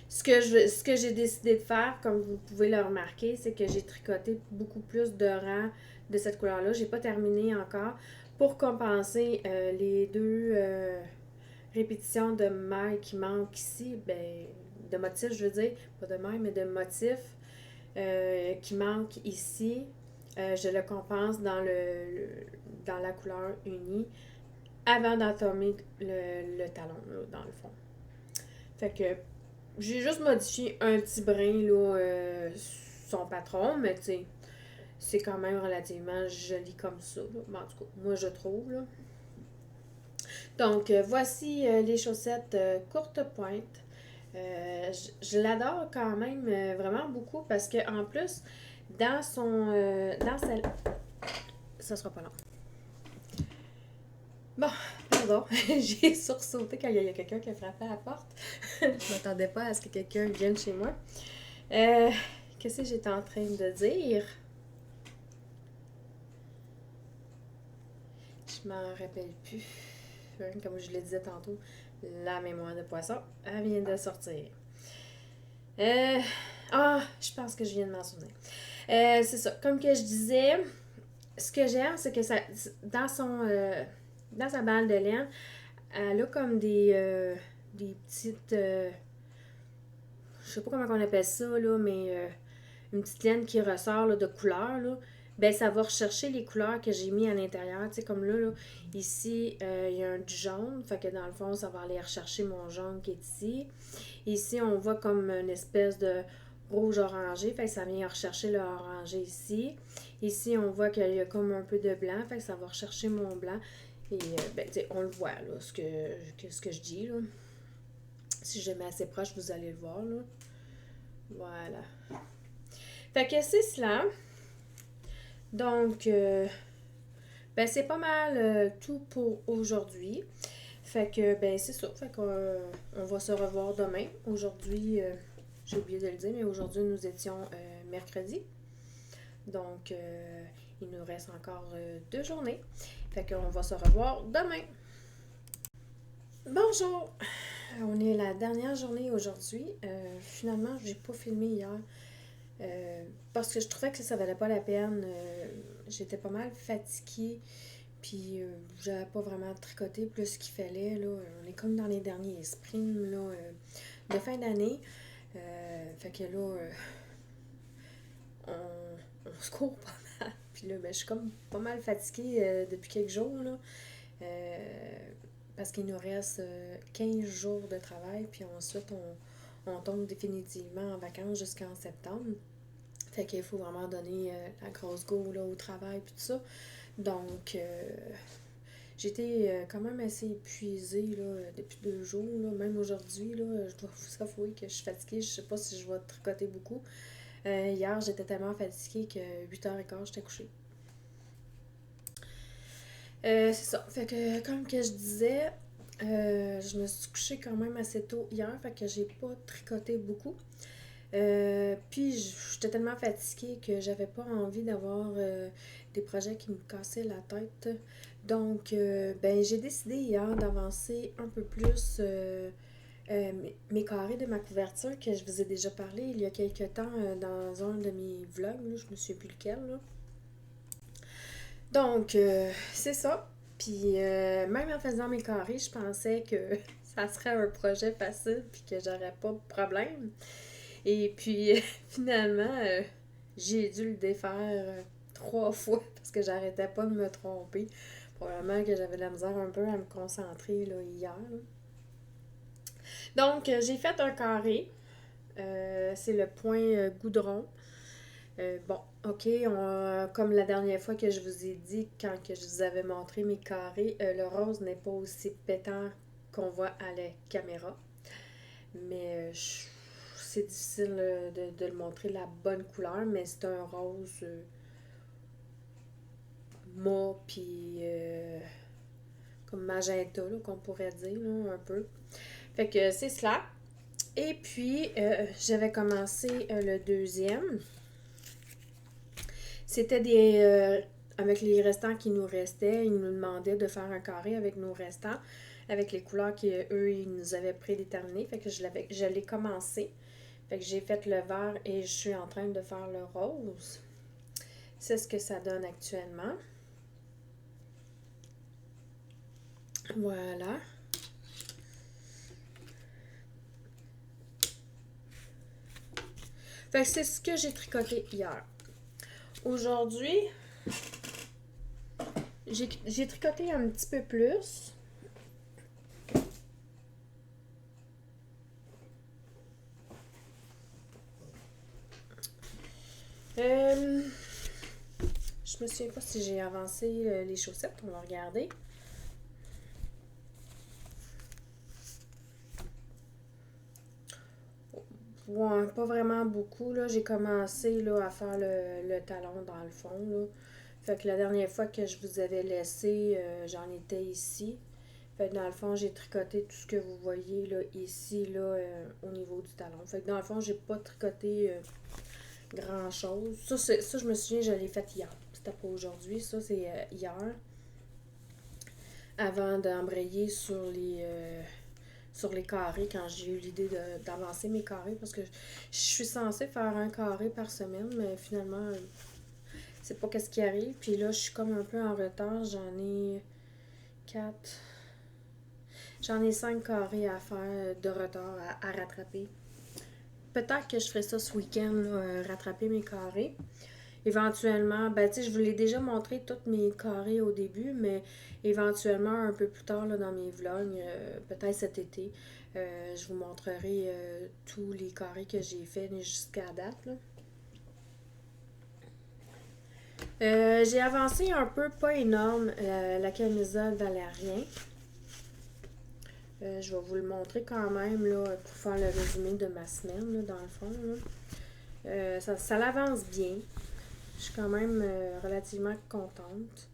Ce que j'ai décidé de faire, comme vous pouvez le remarquer, c'est que j'ai tricoté beaucoup plus de rangs de cette couleur-là. J'ai pas terminé encore pour compenser les deux répétitions de mailles qui manquent ici. Ben, de motifs, je veux dire. Pas de mailles, mais de motifs qui manquent ici. Je le compense dans la couleur unie avant d'entamer le talon, là, dans le fond. Fait que j'ai juste modifié un petit brin, là, son patron, mais tu sais, c'est quand même relativement joli comme ça, là. Mais en tout cas, moi je trouve, là. Donc, voici les chaussettes courte pointe. Je l'adore quand même vraiment beaucoup parce que en plus, dans son... dans sa... Ça sera pas long. Bon, pardon, j'ai sursauté quand il y a quelqu'un qui a frappé à la porte. Je m'attendais pas à ce que quelqu'un vienne chez moi. Qu'est-ce que j'étais en train de dire? Je m'en rappelle plus. Comme je le disais tantôt, la mémoire de poisson, elle vient de sortir. Je pense que je viens de m'en souvenir. C'est ça. Comme que je disais, ce que j'aime, c'est que ça, dans sa balle de laine, elle a comme des petites, je sais pas comment on appelle ça, là, mais une petite laine qui ressort là, de couleur, là. Ben, ça va rechercher les couleurs que j'ai mis à l'intérieur. Tu sais, comme là, ici, il y a du jaune. Fait que dans le fond, ça va aller rechercher mon jaune qui est ici. Ici, on voit comme une espèce de rouge orangé. Fait que ça vient rechercher le orangé ici. Ici, on voit qu'il y a comme un peu de blanc. Fait que ça va rechercher mon blanc. Et, ben, tu sais, on le voit, là, ce que je dis, là. Si je mets assez proche, vous allez le voir, là. Voilà. Fait que c'est cela. Donc, ben c'est pas mal tout pour aujourd'hui. Fait que, ben c'est ça. Fait qu'on on va se revoir demain. Aujourd'hui, j'ai oublié de le dire, mais aujourd'hui, nous étions mercredi. Donc, il nous reste encore 2 journées. Fait qu'on va se revoir demain. Bonjour! On est la dernière journée aujourd'hui. Finalement, j'ai pas filmé hier. Parce que je trouvais que ça valait pas la peine. J'étais pas mal fatiguée. Puis j'avais pas vraiment tricoté plus qu'il fallait. Là. On est comme dans les derniers sprints là, de fin d'année. Fait que là, on se court pas mal. Puis là, ben, je suis comme pas mal fatiguée depuis quelques jours. Là. Parce qu'il nous reste 15 jours de travail. Puis ensuite, on tombe définitivement en vacances jusqu'en septembre. Fait qu'il faut vraiment donner la grosse go là, au travail puis tout ça. Donc, j'étais quand même assez épuisée là, depuis 2 jours. Là. Même aujourd'hui, là, je dois vous avouer que je suis fatiguée. Je sais pas si je vais tricoter beaucoup. Hier, j'étais tellement fatiguée que 8h15, j'étais couchée. C'est ça. Fait que, comme que je disais, je me suis couchée quand même assez tôt hier. Fait que j'ai pas tricoté beaucoup. Puis j'étais tellement fatiguée que j'avais pas envie d'avoir des projets qui me cassaient la tête. Donc, ben j'ai décidé hier d'avancer un peu plus mes carrés de ma couverture que je vous ai déjà parlé il y a quelques temps dans un de mes vlogs. Là, je me souviens plus lequel. Là. Donc, c'est ça. Puis même en faisant mes carrés, je pensais que ça serait un projet facile puis que j'aurais pas de problème. Et puis, finalement, j'ai dû le défaire 3 fois parce que j'arrêtais pas de me tromper. Probablement que j'avais de la misère un peu à me concentrer là, hier. Donc, j'ai fait un carré. C'est le point goudron. Bon, ok, comme la dernière fois que je vous ai dit, quand que je vous avais montré mes carrés, le rose n'est pas aussi pétant qu'on voit à la caméra. Mais c'est difficile de le montrer la bonne couleur, mais c'est un rose mat puis comme magenta qu'on pourrait dire là, un peu. Fait que c'est cela. Et puis j'avais commencé le deuxième. C'était avec les restants qui nous restaient, ils nous demandaient de faire un carré avec nos restants, avec les couleurs qu'eux, ils nous avaient prédéterminées. Fait que je l'ai commencé. Fait que j'ai fait le vert et je suis en train de faire le rose. C'est ce que ça donne actuellement. Voilà. Fait que c'est ce que j'ai tricoté hier. Aujourd'hui, j'ai tricoté un petit peu plus. Je me souviens pas si j'ai avancé les chaussettes. On va regarder. Ouais, pas vraiment beaucoup. Là. J'ai commencé là, à faire le talon dans le fond. Là. Fait que la dernière fois que je vous avais laissé, j'en étais ici. Fait que dans le fond, j'ai tricoté tout ce que vous voyez là, ici là, au niveau du talon. Fait que dans le fond, j'ai pas tricoté grand-chose. Ça, je me souviens, je l'ai fait hier. C'était pas aujourd'hui, ça, c'est hier. Avant d'embrayer sur les carrés, quand j'ai eu l'idée d'avancer mes carrés, parce que je suis censée faire un carré par semaine, mais finalement, c'est pas qu'est-ce qui arrive. Puis là, je suis comme un peu en retard. J'en ai 4. J'en ai 5 carrés à faire de retard à rattraper. Peut-être que je ferai ça ce week-end, là, rattraper mes carrés. Éventuellement, ben tu sais, je vous l'ai déjà montré tous mes carrés au début, mais éventuellement, un peu plus tard là, dans mes vlogs, peut-être cet été, je vous montrerai tous les carrés que j'ai faits jusqu'à date. Là. J'ai avancé un peu, pas énorme, la camisole valérien. Je vais vous le montrer quand même là, pour faire le résumé de ma semaine, là, dans le fond. Là. Ça l'avance bien. Je suis quand même relativement contente.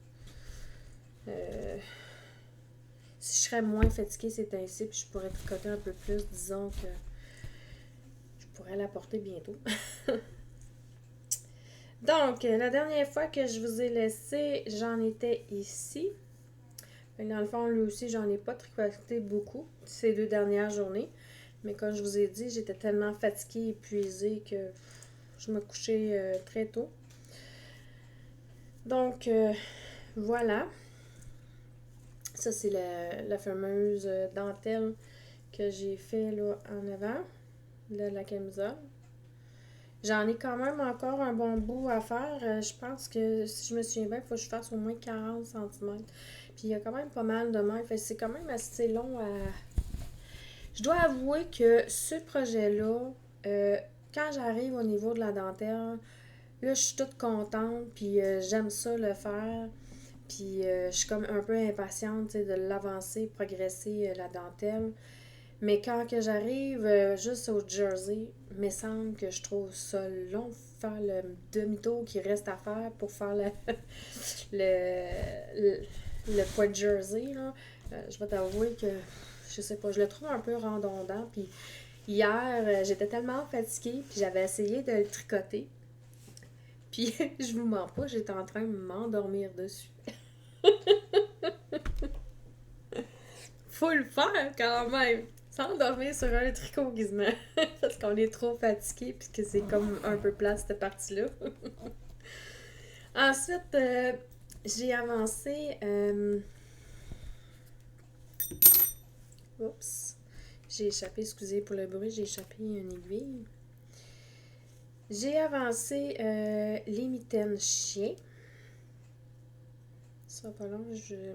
Si je serais moins fatiguée, c'est ainsi, puis je pourrais tricoter un peu plus, disons que je pourrais la porter bientôt. Donc, la dernière fois que je vous ai laissé, j'en étais ici. Dans le fond, lui aussi, j'en ai pas tricoté beaucoup ces 2 dernières journées. Mais comme je vous ai dit, j'étais tellement fatiguée, épuisée que je me couchais très tôt. Donc, voilà. Ça, c'est la fameuse dentelle que j'ai fait là, en avant de la camisole. J'en ai quand même encore un bon bout à faire. Je pense que, si je me souviens bien, il faut que je fasse au moins 40 cm. Puis il y a quand même pas mal de mètres. C'est quand même assez long à... Je dois avouer que ce projet-là, quand j'arrive au niveau de la dentelle, là, je suis toute contente. Puis j'aime ça le faire. Puis je suis comme un peu impatiente de l'avancer, progresser la dentelle. Mais quand que j'arrive juste au jersey, il me semble que je trouve ça long faire le demi-tour qui reste à faire pour faire le poids de jersey. Là. Je vais t'avouer que je sais pas, je le trouve un peu redondant. Puis hier, j'étais tellement fatiguée, puis j'avais essayé de le tricoter. Puis je vous mens pas, j'étais en train de m'endormir dessus. Faut le faire quand même! S'endormir sur un tricot quasiment. Parce qu'on est trop fatigué puis que c'est comme un peu plat cette partie-là. Ensuite, j'ai avancé. Oups. J'ai échappé, excusez pour le bruit, j'ai échappé une aiguille. J'ai avancé les mitaines chiens. Ça va pas long,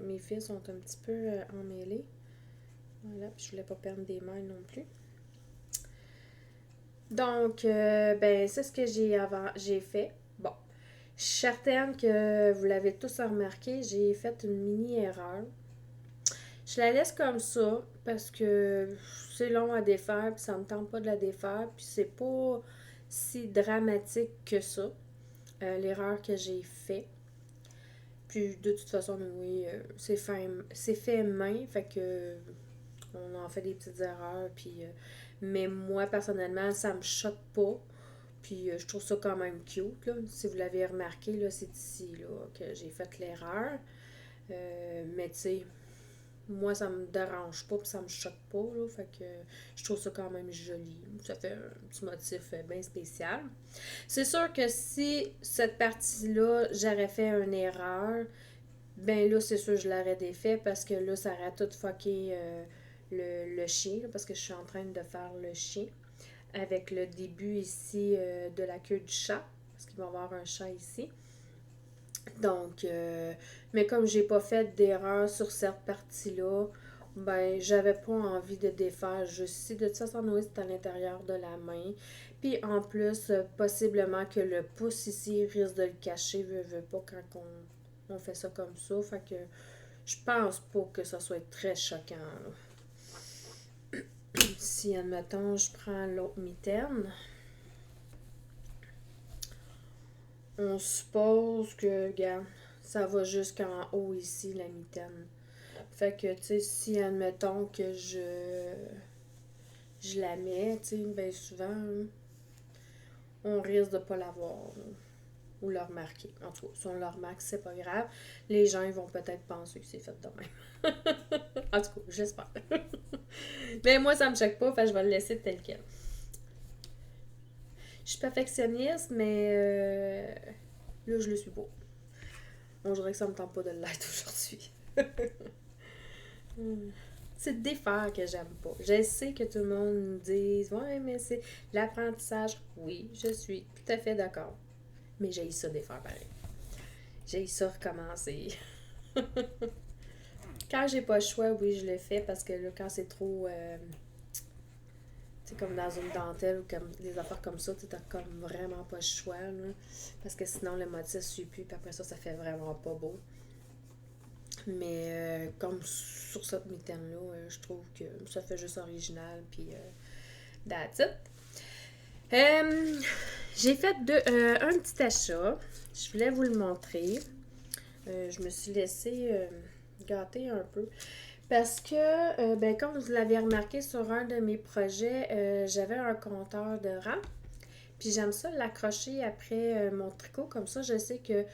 mes fils sont un petit peu emmêlés. Voilà, puis je voulais pas perdre des mailles non plus. Donc, ben, c'est ce que j'ai fait. Bon, je suis certaine que vous l'avez tous remarqué, j'ai fait une mini-erreur. Je la laisse comme ça parce que c'est long à défaire, puis ça me tente pas de la défaire, puis c'est pas si dramatique que ça, l'erreur que j'ai fait. Puis de toute façon, oui, c'est fait main, fait que on en fait des petites erreurs, puis mais moi personnellement, ça me choque pas. Puis je trouve ça quand même cute, là. Si vous l'avez remarqué, là, c'est ici là, que j'ai fait l'erreur. Mais tu sais, moi, ça me dérange pas, puis ça me choque pas, là. Fait que je trouve ça quand même joli. Ça fait un petit motif bien spécial. C'est sûr que si cette partie-là, j'aurais fait une erreur, ben là, c'est sûr, je l'aurais défait parce que là, ça aurait tout fucké le chien, là, parce que je suis en train de faire le chien avec le début ici de la queue du chat, parce qu'il va y avoir un chat ici. Donc, mais comme j'ai pas fait d'erreur sur cette partie-là, ben, j'avais pas envie de défaire juste ici. De toute façon, oui, c'est à l'intérieur de la main. Puis en plus, possiblement que le pouce ici risque de le cacher, veut pas quand on fait ça comme ça. Fait que je pense pas que ça soit très choquant. Là. Si, admettons, je prends l'autre mitaine. On suppose que, regarde, ça va jusqu'en haut ici, la mitaine. Fait que, tu sais, si, admettons que je la mets, tu sais, bien souvent, on risque de ne pas l'avoir ou le remarquer. En tout cas, si on le remarque, c'est pas grave. Les gens, ils vont peut-être penser que c'est fait de même. En tout cas, j'espère. Mais moi, ça me choque pas, fait que je vais le laisser tel quel. Je suis perfectionniste, mais là, je le suis pas. On dirait que ça me tente pas de l'être aujourd'hui. C'est de défaire que j'aime pas. Je sais que tout le monde me dit ouais, mais c'est l'apprentissage. Oui, je suis tout à fait d'accord. Mais j'ai ça défaire pareil. J'ai ça recommencer. Quand j'ai pas le choix, oui, je le fais parce que là, quand c'est trop. C'est comme dans une dentelle ou comme des affaires comme ça, tu n'as comme vraiment pas le choix. Là, parce que sinon, le motif ne suit plus, puis après ça, ça fait vraiment pas beau. Mais comme sur cette mitaine-là, je trouve que ça fait juste original, puis that's it. J'ai fait un petit achat. Je voulais vous le montrer. Je me suis laissée gâter un peu. Parce que, comme vous l'avez remarqué sur un de mes projets, j'avais un compteur de rang. Puis j'aime ça l'accrocher après mon tricot. Comme ça, je sais que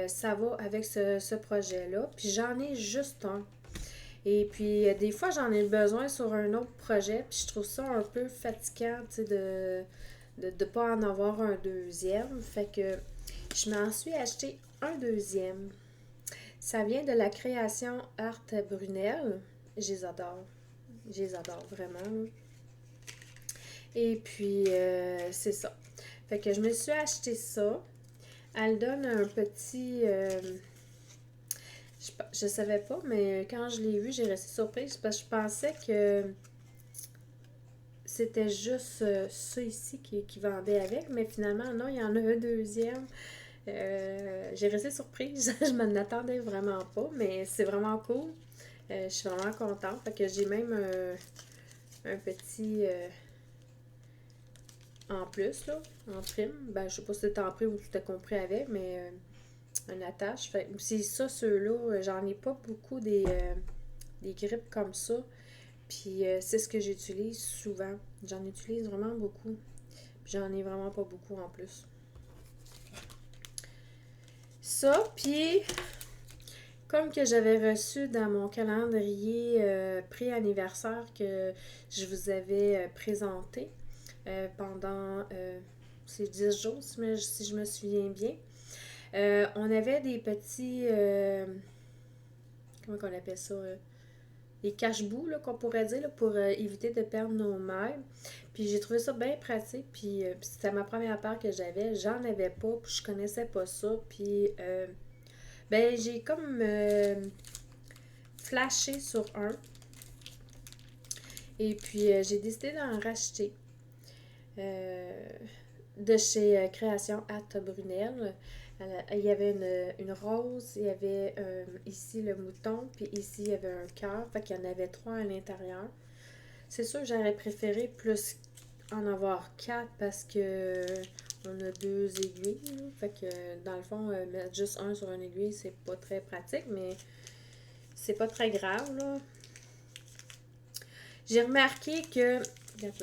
ça va avec ce projet-là. Puis j'en ai juste un. Et puis, des fois, j'en ai besoin sur un autre projet. Puis je trouve ça un peu fatigant, tu sais, de ne pas en avoir un deuxième. Fait que je m'en suis acheté un deuxième. Ça vient de la création Art Brunel. Je les adore. Je les adore vraiment. Et puis, c'est ça. Fait que je me suis acheté ça. Elle donne un petit... je savais pas, mais quand je l'ai vu, j'ai resté surprise parce que je pensais que c'était juste ça ici qui vendait avec. Mais finalement, non, il y en a un deuxième. J'ai resté surprise. Je m'en attendais vraiment pas, mais c'est vraiment cool. Je suis vraiment contente. Fait que j'ai même un petit en plus, là, en prime. Ben, je sais pas si c'était en prime ou si c'était compris avec, mais une attache. Fait c'est ça, ceux-là. J'en ai pas beaucoup des grippes comme ça. Puis c'est ce que j'utilise souvent. J'en utilise vraiment beaucoup. Puis j'en ai vraiment pas beaucoup en plus. Ça, puis comme que j'avais reçu dans mon calendrier pré-anniversaire que je vous avais présenté pendant ces 10 jours, si je me souviens bien, on avait des petits... comment on appelle ça? Des cache-bouts, qu'on pourrait dire, là, pour éviter de perdre nos meubles. Puis j'ai trouvé ça bien pratique. Puis c'était ma première paire que j'avais. J'en avais pas, puis je connaissais pas ça. Puis ben j'ai comme flashé sur un. Et puis j'ai décidé d'en racheter. De chez Création Art Brunel. Il y avait une rose, il y avait ici le mouton, puis ici il y avait un cœur, fait qu'il y en avait 3 à l'intérieur. C'est sûr que j'aurais préféré plus en avoir 4 parce que on a 2 aiguilles, là. Fait que dans le fond, mettre juste un sur une aiguille, c'est pas très pratique, mais c'est pas très grave, là. J'ai remarqué que,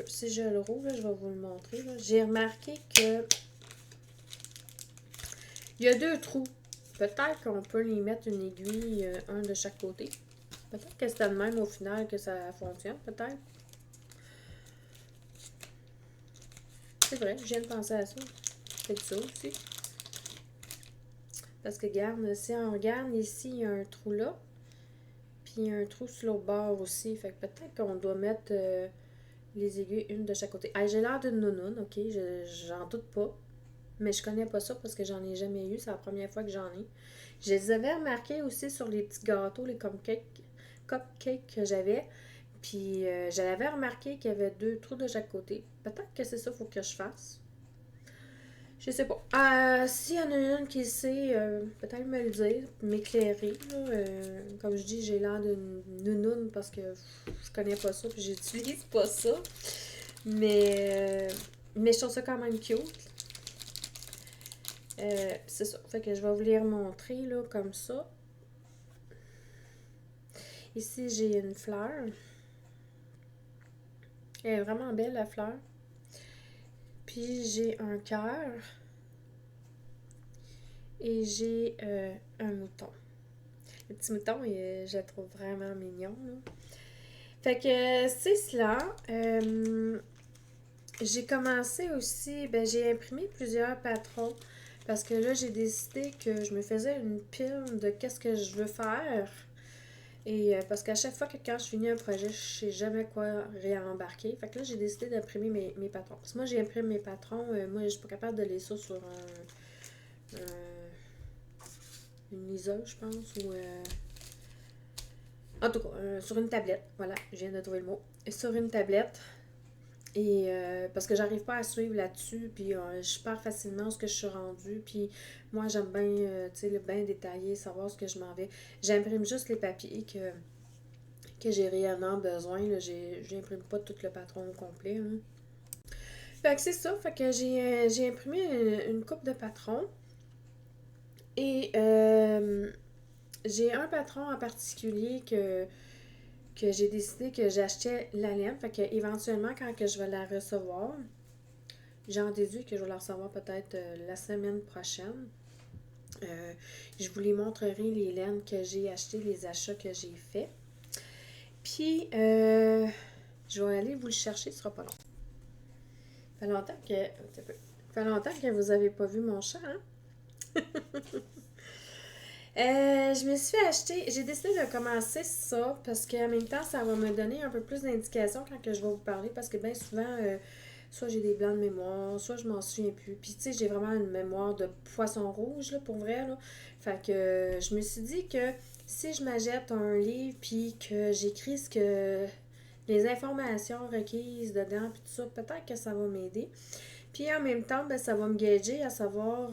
si je le rouvre, là, je vais vous le montrer, là. J'ai remarqué que il y a 2 trous. Peut-être qu'on peut les mettre une aiguille, un de chaque côté. Peut-être que c'est le même au final que ça fonctionne, peut-être. C'est vrai, je viens de penser à ça. C'est ça aussi. Parce que regarde, si on regarde ici, il y a un trou là. Puis il y a un trou sur l'autre bord aussi. Fait que peut-être qu'on doit mettre les aiguilles une de chaque côté. Ah, j'ai l'air d'une nounoune, ok? J'en doute pas. Mais je connais pas ça parce que j'en ai jamais eu. C'est la première fois que j'en ai. Je les avais remarqués aussi sur les petits gâteaux, les cupcakes que j'avais. Puis je l'avais remarqué qu'il y avait 2 trous de chaque côté. Peut-être que c'est ça qu'il faut que je fasse. Je sais pas. S'il y en a une qui sait, peut-être me le dire, m'éclairer. Comme je dis, j'ai l'air d'une nounoune parce que je connais pas ça puis j'utilise pas ça. Mais je trouve ça quand même cute. C'est ça. Fait que je vais vous les remontrer là, comme ça. Ici, j'ai une fleur. Elle est vraiment belle, la fleur. puis j'ai un cœur et j'ai un mouton. Le petit mouton, je le trouve vraiment mignon, là. Fait que c'est cela. J'ai commencé aussi, j'ai imprimé plusieurs patrons parce que là, j'ai décidé que je me faisais une pile de qu'est-ce que je veux faire. Et parce qu'à chaque fois que quand je finis un projet, je sais jamais quoi réembarquer. Fait que là, j'ai décidé d'imprimer mes patrons. Parce que moi, j'ai imprimé mes patrons. Moi, je suis pas capable de lire ça sur une liseuse, je pense. Ou en tout cas, sur une tablette. Voilà, je viens de trouver le mot. Sur une tablette. Et parce que j'arrive pas à suivre là-dessus, puis je pars facilement où ce que je suis rendue, puis moi j'aime bien, tu sais, le bien détaillé, savoir ce que je m'en vais. J'imprime juste les papiers que j'ai réellement besoin, là, j'imprime pas tout le patron au complet, là. Fait que c'est ça, fait que j'ai imprimé une coupe de patrons, et j'ai un patron en particulier que j'ai décidé que j'achetais la laine, fait que éventuellement quand que je vais la recevoir, j'en déduis que je vais la recevoir peut-être la semaine prochaine. Je vous les montrerai les laines que j'ai achetées, les achats que j'ai faits. Puis, je vais aller vous le chercher, ce sera pas long. Ça fait longtemps que, ça fait longtemps que vous n'avez pas vu mon chat, hein? Je me suis acheté, j'ai décidé de commencer ça parce qu'en même temps, ça va me donner un peu plus d'indications quand que je vais vous parler parce que bien souvent, soit j'ai des blancs de mémoire, soit je m'en souviens plus. Puis tu sais, j'ai vraiment une mémoire de poisson rouge, là, pour vrai, là. Fait que je me suis dit que si je m'achète un livre puis que j'écris ce que les informations requises dedans puis tout ça, peut-être que ça va m'aider. Puis en même temps, ça va me gager à savoir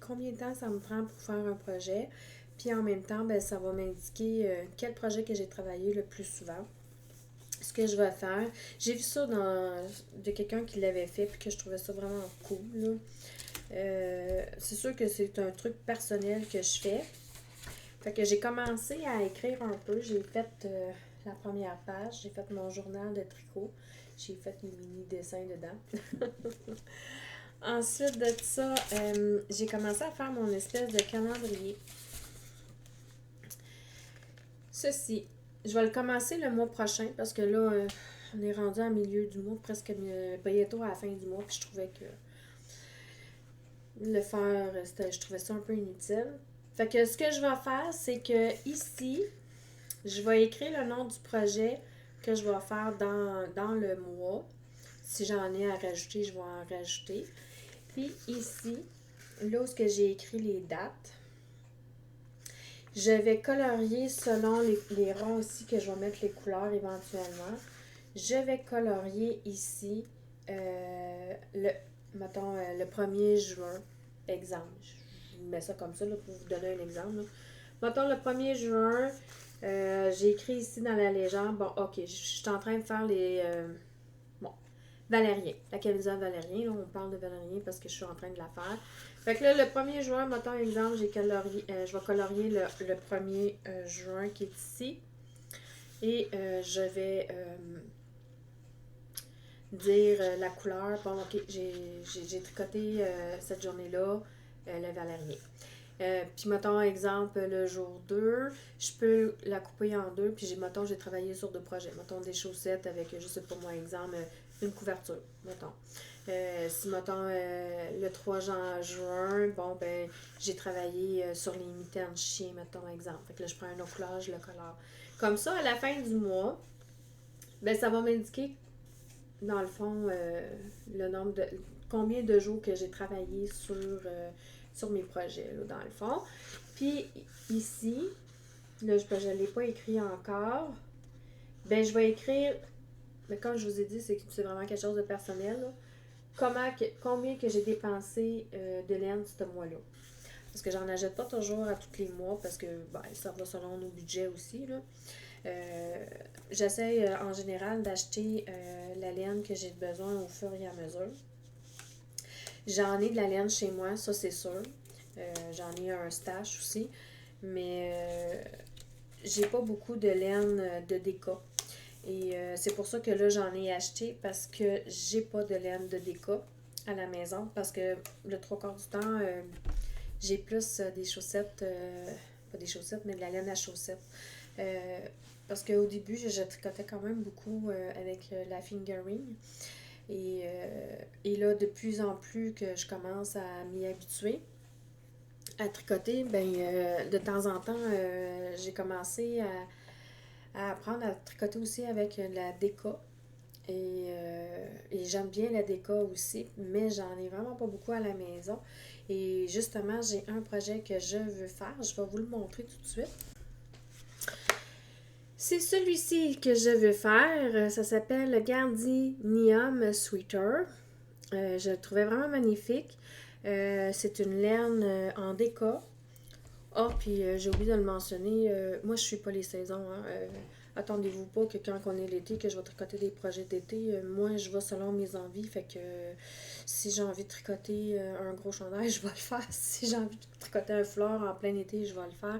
combien de temps ça me prend pour faire un projet. Puis en même temps, ça va m'indiquer quel projet que j'ai travaillé le plus souvent. Ce que je vais faire. J'ai vu ça de quelqu'un qui l'avait fait puis que je trouvais ça vraiment cool, là. C'est sûr que c'est un truc personnel que je fais. Fait que j'ai commencé à écrire un peu. J'ai fait la première page. J'ai fait mon journal de tricot. J'ai fait les mini-dessins dedans. Ensuite de ça, j'ai commencé à faire mon espèce de calendrier. Ceci, je vais le commencer le mois prochain parce que là, on est rendu à milieu du mois, presque bientôt à la fin du mois, puis je trouvais que le faire, je trouvais ça un peu inutile. Fait que ce que je vais faire, c'est que ici, je vais écrire le nom du projet que je vais faire dans le mois. Si j'en ai à rajouter, je vais en rajouter. Puis ici, là où j'ai écrit les dates, je vais colorier selon les ronds aussi que je vais mettre les couleurs éventuellement. Je vais colorier ici mettons, le 1er juin, exemple. Je mets ça comme ça là, pour vous donner un exemple, là. Mettons le 1er juin, j'ai écrit ici dans la légende, bon ok, je suis en train de faire bon, Valérien, la camisole Valérien, là, on parle de Valérien parce que je suis en train de la faire. Fait que là, le 1er juin, mettons exemple, je vais colorier le 1er juin qui est ici. Et je vais dire la couleur. Bon, ok, j'ai tricoté cette journée-là le Valérien. Puis, mettons, exemple, le jour 2, je peux la couper en deux. Puis, mettons, j'ai travaillé sur deux projets. Mettons, des chaussettes avec, je sais pas moi, exemple, une couverture, mettons. Si, mettons, le 3 juin, bon, j'ai travaillé sur les mitaines chiens, mettons, exemple. Fait que là, je prends un autre couleur, je le colore. Comme ça, à la fin du mois, ça va m'indiquer, dans le fond, le nombre de combien de jours que j'ai travaillé sur mes projets, là, dans le fond. Puis ici, là, je ne l'ai pas écrit encore. Je vais écrire, mais comme je vous ai dit, c'est vraiment quelque chose de personnel, là. Combien que j'ai dépensé de laine ce mois-là. Parce que j'en achète pas toujours à tous les mois parce que ça va selon nos budgets aussi, là. J'essaie en général d'acheter la laine que j'ai besoin au fur et à mesure. J'en ai de la laine chez moi, ça c'est sûr. J'en ai un stash aussi. Mais j'ai pas beaucoup de laine de déca. Et c'est pour ça que là j'en ai acheté parce que j'ai pas de laine de déca. à la maison parce que le trois quarts du temps, j'ai plus des chaussettes, pas des chaussettes, mais de la laine à chaussettes. Euh, Parce qu'au début, je tricotais quand même beaucoup avec la fingering. Et là, de plus en plus que je commence à m'y habituer à tricoter, ben de temps en temps, j'ai commencé à apprendre à tricoter aussi avec la déca. Et j'aime bien la déca aussi, mais j'en ai vraiment pas beaucoup à la maison. Et justement, j'ai un projet que je veux faire. Je vais vous le montrer tout de suite. C'est celui-ci que je veux faire. Ça s'appelle le Gardenium Sweater. Je le trouvais vraiment magnifique. C'est une laine en déca. Ah, puis j'ai oublié de le mentionner. Moi, je suis pas les saisons. Hein. Attendez-vous pas que quand on est l'été, que je vais tricoter des projets d'été. Moi, je vais selon mes envies. Fait que si j'ai envie de tricoter un gros chandail, je vais le faire. Si j'ai envie de tricoter un fleur en plein été, je vais le faire.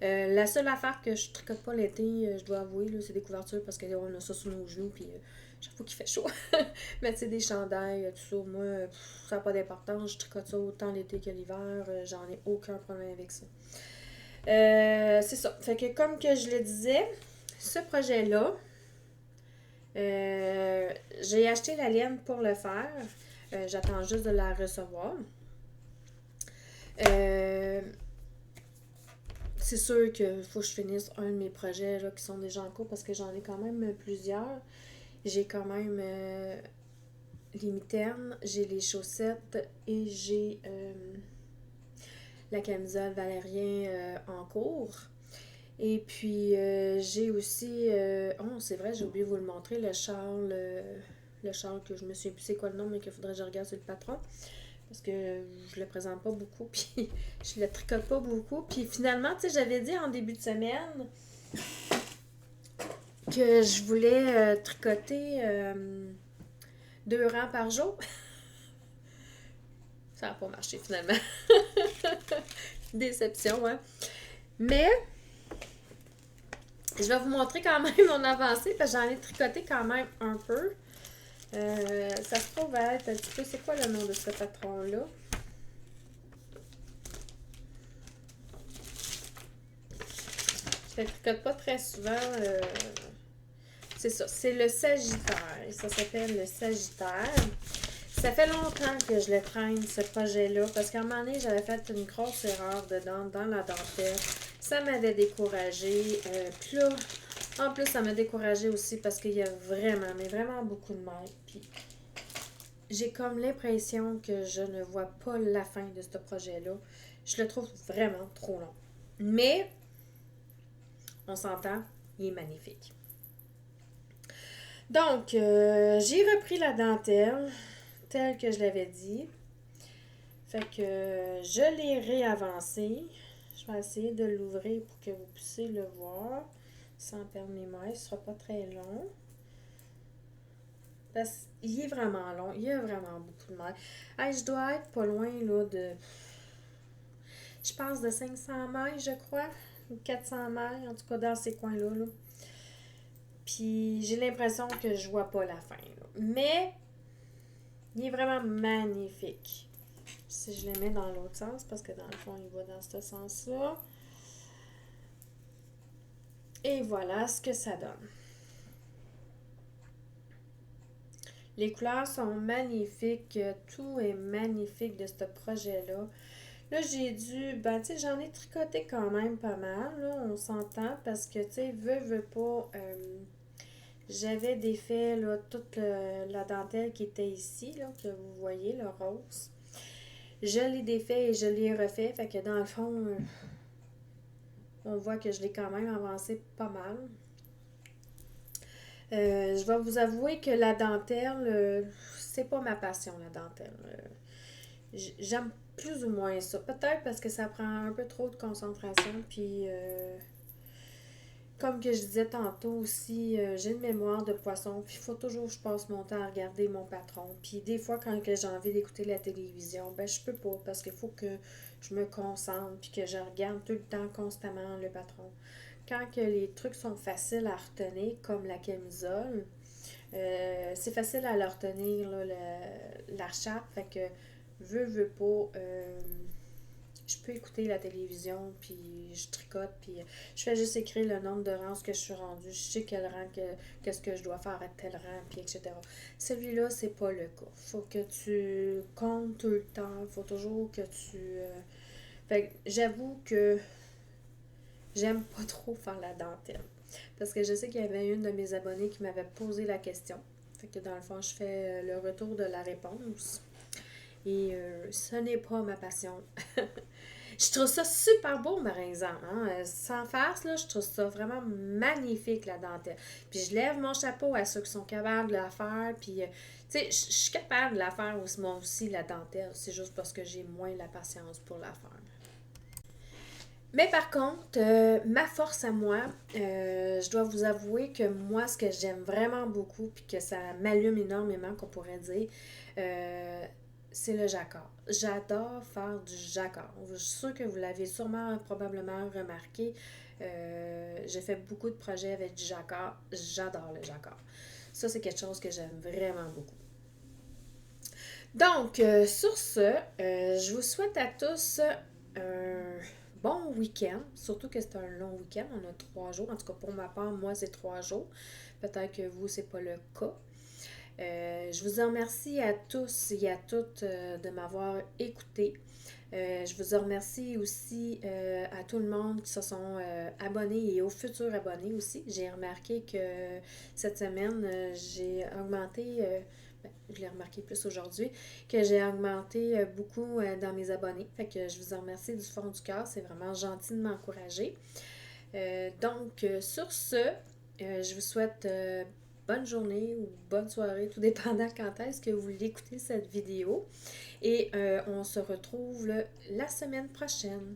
La seule affaire que je tricote pas l'été, je dois avouer, là, c'est des couvertures parce qu'on a ça sur nos genoux. Puis chaque fois qu'il fait chaud. Mais tu sais, des chandails, tout ça, moi, ça n'a pas d'importance. Je tricote ça autant l'été que l'hiver. J'en ai aucun problème avec ça. C'est ça. Fait que comme que je le disais, ce projet-là, j'ai acheté la laine pour le faire. J'attends juste de la recevoir. C'est sûr qu'il faut que je finisse un de mes projets là, qui sont déjà en cours parce que j'en ai quand même plusieurs. J'ai quand même les mitaines, j'ai les chaussettes et j'ai la camisole Valérien en cours. Et puis, j'ai aussi... oh, c'est vrai, j'ai oublié de vous le montrer, le châle que je me souviens plus c'est quoi le nom, mais qu'il faudrait que je regarde sur le patron. Parce que je le présente pas beaucoup, puis je le tricote pas beaucoup. Puis finalement, tu sais, j'avais dit en début de semaine que je voulais tricoter 2 rangs par jour. Ça n'a pas marché finalement. Déception, hein. Mais je vais vous montrer quand même mon avancée parce que j'en ai tricoté quand même un peu. Ça se trouve à être un petit peu... C'est quoi le nom de ce patron-là? Je ne tricote pas très souvent. C'est ça, c'est le Sagittaire. Et ça s'appelle le Sagittaire. Ça fait longtemps que je le traîne, ce projet-là, parce qu'à un moment donné, j'avais fait une grosse erreur dedans, dans la dentelle. Ça m'avait découragée. Puis là, en plus, ça m'a découragée aussi parce qu'il y a vraiment, mais vraiment beaucoup de mal. Puis j'ai comme l'impression que je ne vois pas la fin de ce projet-là. Je le trouve vraiment trop long. Mais, on s'entend, il est magnifique. Donc, j'ai repris la dentelle, telle que je l'avais dit. Fait que je l'ai réavancé. Je vais essayer de l'ouvrir pour que vous puissiez le voir sans perdre mes mailles. Ce ne sera pas très long. Parce qu'il est vraiment long. Il y a vraiment beaucoup de mailles. Hey, je dois être pas loin là de... Je pense de 500 mailles, je crois. Ou 400 mailles, en tout cas dans ces coins-là. Là. Puis j'ai l'impression que je vois pas la fin. Là. Mais il est vraiment magnifique. Si je le mets dans l'autre sens, parce que dans le fond, il va dans ce sens-là. Et voilà ce que ça donne. Les couleurs sont magnifiques. Tout est magnifique de ce projet-là. Là, j'ai dû... Ben, tu sais, j'en ai tricoté quand même pas mal, là, on s'entend, parce que, tu sais, veux pas... j'avais défait, là, toute la dentelle qui était ici, là, que vous voyez, le rose. Je l'ai défait et je l'ai refait, fait que dans le fond, on voit que je l'ai quand même avancé pas mal. Je vais vous avouer que la dentelle, c'est pas ma passion, la dentelle. J'aime plus ou moins ça. Peut-être parce que ça prend un peu trop de concentration. Puis, comme que je disais tantôt aussi, j'ai une mémoire de poisson. Puis, il faut toujours que je passe mon temps à regarder mon patron. Puis, des fois, quand j'ai envie d'écouter la télévision, ben, je peux pas parce qu'il faut que je me concentre. Puis, que je regarde tout le temps, constamment, le patron. Quand que les trucs sont faciles à retenir, comme la camisole, C'est facile à leur tenir, là, la charte. Fait que, veux pas, je peux écouter la télévision, puis je tricote, puis je fais juste écrire le nombre de rangs que je suis rendue. Je sais quel rang, qu'est-ce que je dois faire à tel rang, puis etc. Celui-là, c'est pas le cas. Faut que tu comptes tout le temps. Faut toujours que tu... Fait que j'avoue que j'aime pas trop faire la dentelle. Parce que je sais qu'il y avait une de mes abonnées qui m'avait posé la question. Fait que dans le fond, je fais le retour de la réponse. Et ce n'est pas ma passion. Je trouve ça super beau, par exemple. Hein? Sans farce, là, je trouve ça vraiment magnifique, la dentelle. Puis je lève mon chapeau à ceux qui sont capables de la faire. Puis, tu sais, je suis capable de la faire aussi, moi aussi, la dentelle. C'est juste parce que j'ai moins la patience pour la faire. Mais par contre, ma force à moi, je dois vous avouer que moi, ce que j'aime vraiment beaucoup, puis que ça m'allume énormément, qu'on pourrait dire, euh, c'est le jacquard. J'adore faire du jacquard. Je suis sûre que vous l'avez sûrement, probablement remarqué. J'ai fait beaucoup de projets avec du jacquard. J'adore le jacquard. Ça, c'est quelque chose que j'aime vraiment beaucoup. Donc, sur ce, je vous souhaite à tous un bon week-end. Surtout que c'est un long week-end. On a 3 jours. En tout cas, pour ma part, moi, c'est 3 jours. Peut-être que vous, c'est pas le cas. Je vous en remercie à tous et à toutes de m'avoir écouté. Je vous en remercie aussi à tout le monde qui se sont abonnés et aux futurs abonnés aussi. J'ai remarqué que cette semaine, j'ai augmenté, je l'ai remarqué plus aujourd'hui, que j'ai augmenté beaucoup dans mes abonnés. Fait que je vous en remercie du fond du cœur. C'est vraiment gentil de m'encourager. Donc, sur ce, je vous souhaite bonne journée ou bonne soirée, tout dépendant quand est-ce que vous l'écoutez cette vidéo. Et on se retrouve la semaine prochaine.